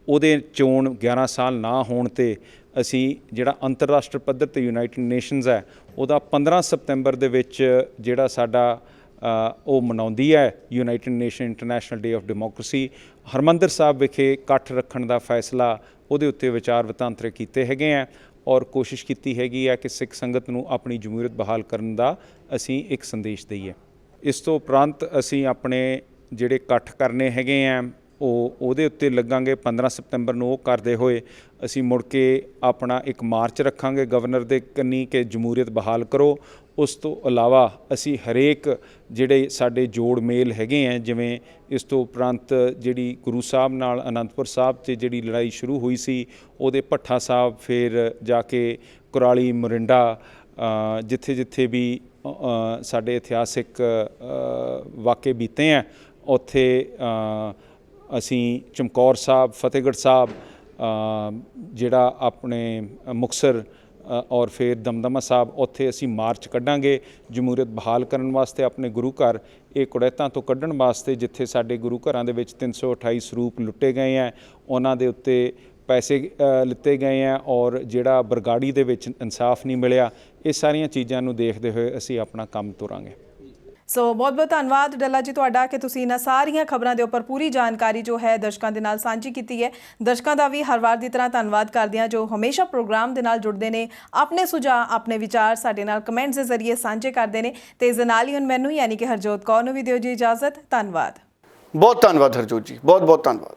ਉਹਦੇ ਚੋਣ 11 ਸਾਲ ਨਾ ਹੋਣ 'ਤੇ ਅਸੀਂ ਜਿਹੜਾ ਅੰਤਰਰਾਸ਼ਟਰੀ ਪੱਧਰ 'ਤੇ ਯੂਨਾਈਟਿਡ ਨੇਸ਼ਨਸ ਹੈ, ਉਹਦਾ 15 ਸਤੰਬਰ ਦੇ ਵਿੱਚ ਜਿਹੜਾ ਸਾਡਾ ਉਹ ਮਨਾਉਂਦੀ ਹੈ United nation international day of democracy. Harmandir ਸਾਹਿਬ ਵਿਖੇ ਇਕੱਠ ਰੱਖਣ ਦਾ ਫੈਸਲਾ, ਉਹਦੇ ਉੱਤੇ ਵਿਚਾਰ ਵਟਾਂਦਰੇ ਕੀਤੇ ਹੈਗੇ ਹੈ, ਔਰ ਕੋਸ਼ਿਸ਼ ਕੀਤੀ ਹੈਗੀ ਹੈ ਕਿ ਸਿੱਖ ਸੰਗਤ ਨੂੰ ਆਪਣੀ ਜਮਹੂਰੀਅਤ ਬਹਾਲ ਕਰਨ ਦਾ ਅਸੀਂ ਇੱਕ ਸੰਦੇਸ਼ ਦਈਏ। ਇਸ ਤੋਂ ਉਪਰੰਤ ਅਸੀਂ ਆਪਣੇ ਜਿਹੜੇ ਇਕੱਠ ਕਰਨੇ ਹੈਗੇ ਆ ਉਹਦੇ ਉੱਤੇ ਲੱਗਾਂਗੇ। 15 ਸਤੰਬਰ ਨੂੰ ਉਹ ਕਰਦੇ ਹੋਏ ਅਸੀਂ ਮੁੜ ਕੇ ਆਪਣਾ ਇੱਕ ਮਾਰਚ ਰੱਖਾਂਗੇ ਗਵਰਨਰ ਦੇ ਕੰਨੀ ਕਿ ਜਮਹੂਰੀਅਤ ਬਹਾਲ ਕਰੋ। ਉਸ ਤੋਂ ਇਲਾਵਾ ਅਸੀਂ ਹਰੇਕ ਜਿਹੜੇ ਸਾਡੇ ਜੋੜ ਮੇਲ ਹੈਗੇ ਆ, ਜਿਵੇਂ ਇਸ ਤੋਂ ਉਪਰੰਤ ਜਿਹੜੀ ਗੁਰੂ ਸਾਹਿਬ ਨਾਲ ਅਨੰਦਪੁਰ ਸਾਹਿਬ 'ਤੇ ਜਿਹੜੀ ਲੜਾਈ ਸ਼ੁਰੂ ਹੋਈ ਸੀ, ਉਹਦੇ ਭੱਠਾ ਸਾਹਿਬ, ਫਿਰ ਜਾ ਕੇ ਕੁਰਾਲੀ, ਮੋਰਿੰਡਾ, ਜਿੱਥੇ ਜਿੱਥੇ ਵੀ ਸਾਡੇ ਇਤਿਹਾਸਿਕ ਵਾਕੇ ਬੀਤੇ ਹੈ, ਉੱਥੇ ਅਸੀਂ ਚਮਕੌਰ ਸਾਹਿਬ, ਫਤਿਹਗੜ੍ਹ ਸਾਹਿਬ, ਜਿਹੜਾ ਆਪਣੇ ਮੁਕਤਸਰ ਔਰ ਫਿਰ ਦਮਦਮਾ ਸਾਹਿਬ, ਉੱਥੇ ਅਸੀਂ ਮਾਰਚ ਕੱਢਾਂਗੇ ਜਮਹੂਰੀਅਤ ਬਹਾਲ ਕਰਨ ਵਾਸਤੇ, ਆਪਣੇ ਗੁਰੂ ਘਰ ਇਹ ਕੁੜੈਤਾਂ ਤੋਂ ਕੱਢਣ ਵਾਸਤੇ। ਜਿੱਥੇ ਸਾਡੇ ਗੁਰੂ ਘਰਾਂ ਦੇ ਵਿੱਚ 328 ਸਰੂਪ ਲੁੱਟੇ ਗਏ ਹੈ, ਉਹਨਾਂ ਦੇ ਉੱਤੇ ਪੈਸੇ ਲਿੱਤੇ ਗਏ ਹੈ, ਔਰ ਜਿਹੜਾ ਬਰਗਾੜੀ ਦੇ ਵਿੱਚ ਇਨਸਾਫ ਨਹੀਂ ਮਿਲਿਆ, ਇਹ ਸਾਰੀਆਂ ਚੀਜ਼ਾਂ ਨੂੰ ਦੇਖਦੇ ਹੋਏ ਅਸੀਂ ਆਪਣਾ ਕੰਮ ਤੋਰਾਂਗੇ। ਸੋ ਬਹੁਤ ਬਹੁਤ ਧੰਨਵਾਦ ਡੱਲਾ ਜੀ ਤੁਹਾਡਾ ਕਿ ਤੁਸੀਂ ਇਹਨਾਂ ਸਾਰੀਆਂ ਖਬਰਾਂ ਦੇ ਉੱਪਰ ਪੂਰੀ ਜਾਣਕਾਰੀ ਜੋ ਹੈ ਦਰਸ਼ਕਾਂ ਦੇ ਨਾਲ ਸਾਂਝੀ ਕੀਤੀ ਹੈ। ਦਰਸ਼ਕਾਂ ਦਾ ਵੀ ਹਰ ਵਾਰ ਦੀ ਤਰ੍ਹਾਂ ਧੰਨਵਾਦ ਕਰਦੇ ਹਾਂ ਜੋ ਹਮੇਸ਼ਾ ਪ੍ਰੋਗਰਾਮ ਦੇ ਨਾਲ ਜੁੜਦੇ ਨੇ, ਆਪਣੇ ਸੁਝਾਅ, ਆਪਣੇ ਵਿਚਾਰ ਸਾਡੇ ਨਾਲ ਕਮੈਂਟਸ ਦੇ ਜ਼ਰੀਏ ਸਾਂਝੇ ਕਰਦੇ ਨੇ। ਤੇ ਇਸ ਦੇ ਨਾਲ ਹੀ ਹੁਣ ਮੈਨੂੰ ਯਾਨੀ ਕਿ ਹਰਜੋਤ ਕੌਰ ਨੂੰ ਵੀ ਦਿਓ ਜੀ ਇਜਾਜ਼ਤ। ਧੰਨਵਾਦ। ਬਹੁਤ ਧੰਨਵਾਦ ਹਰਜੋਤ ਜੀ, ਬਹੁਤ ਬਹੁਤ ਧੰਨਵਾਦ।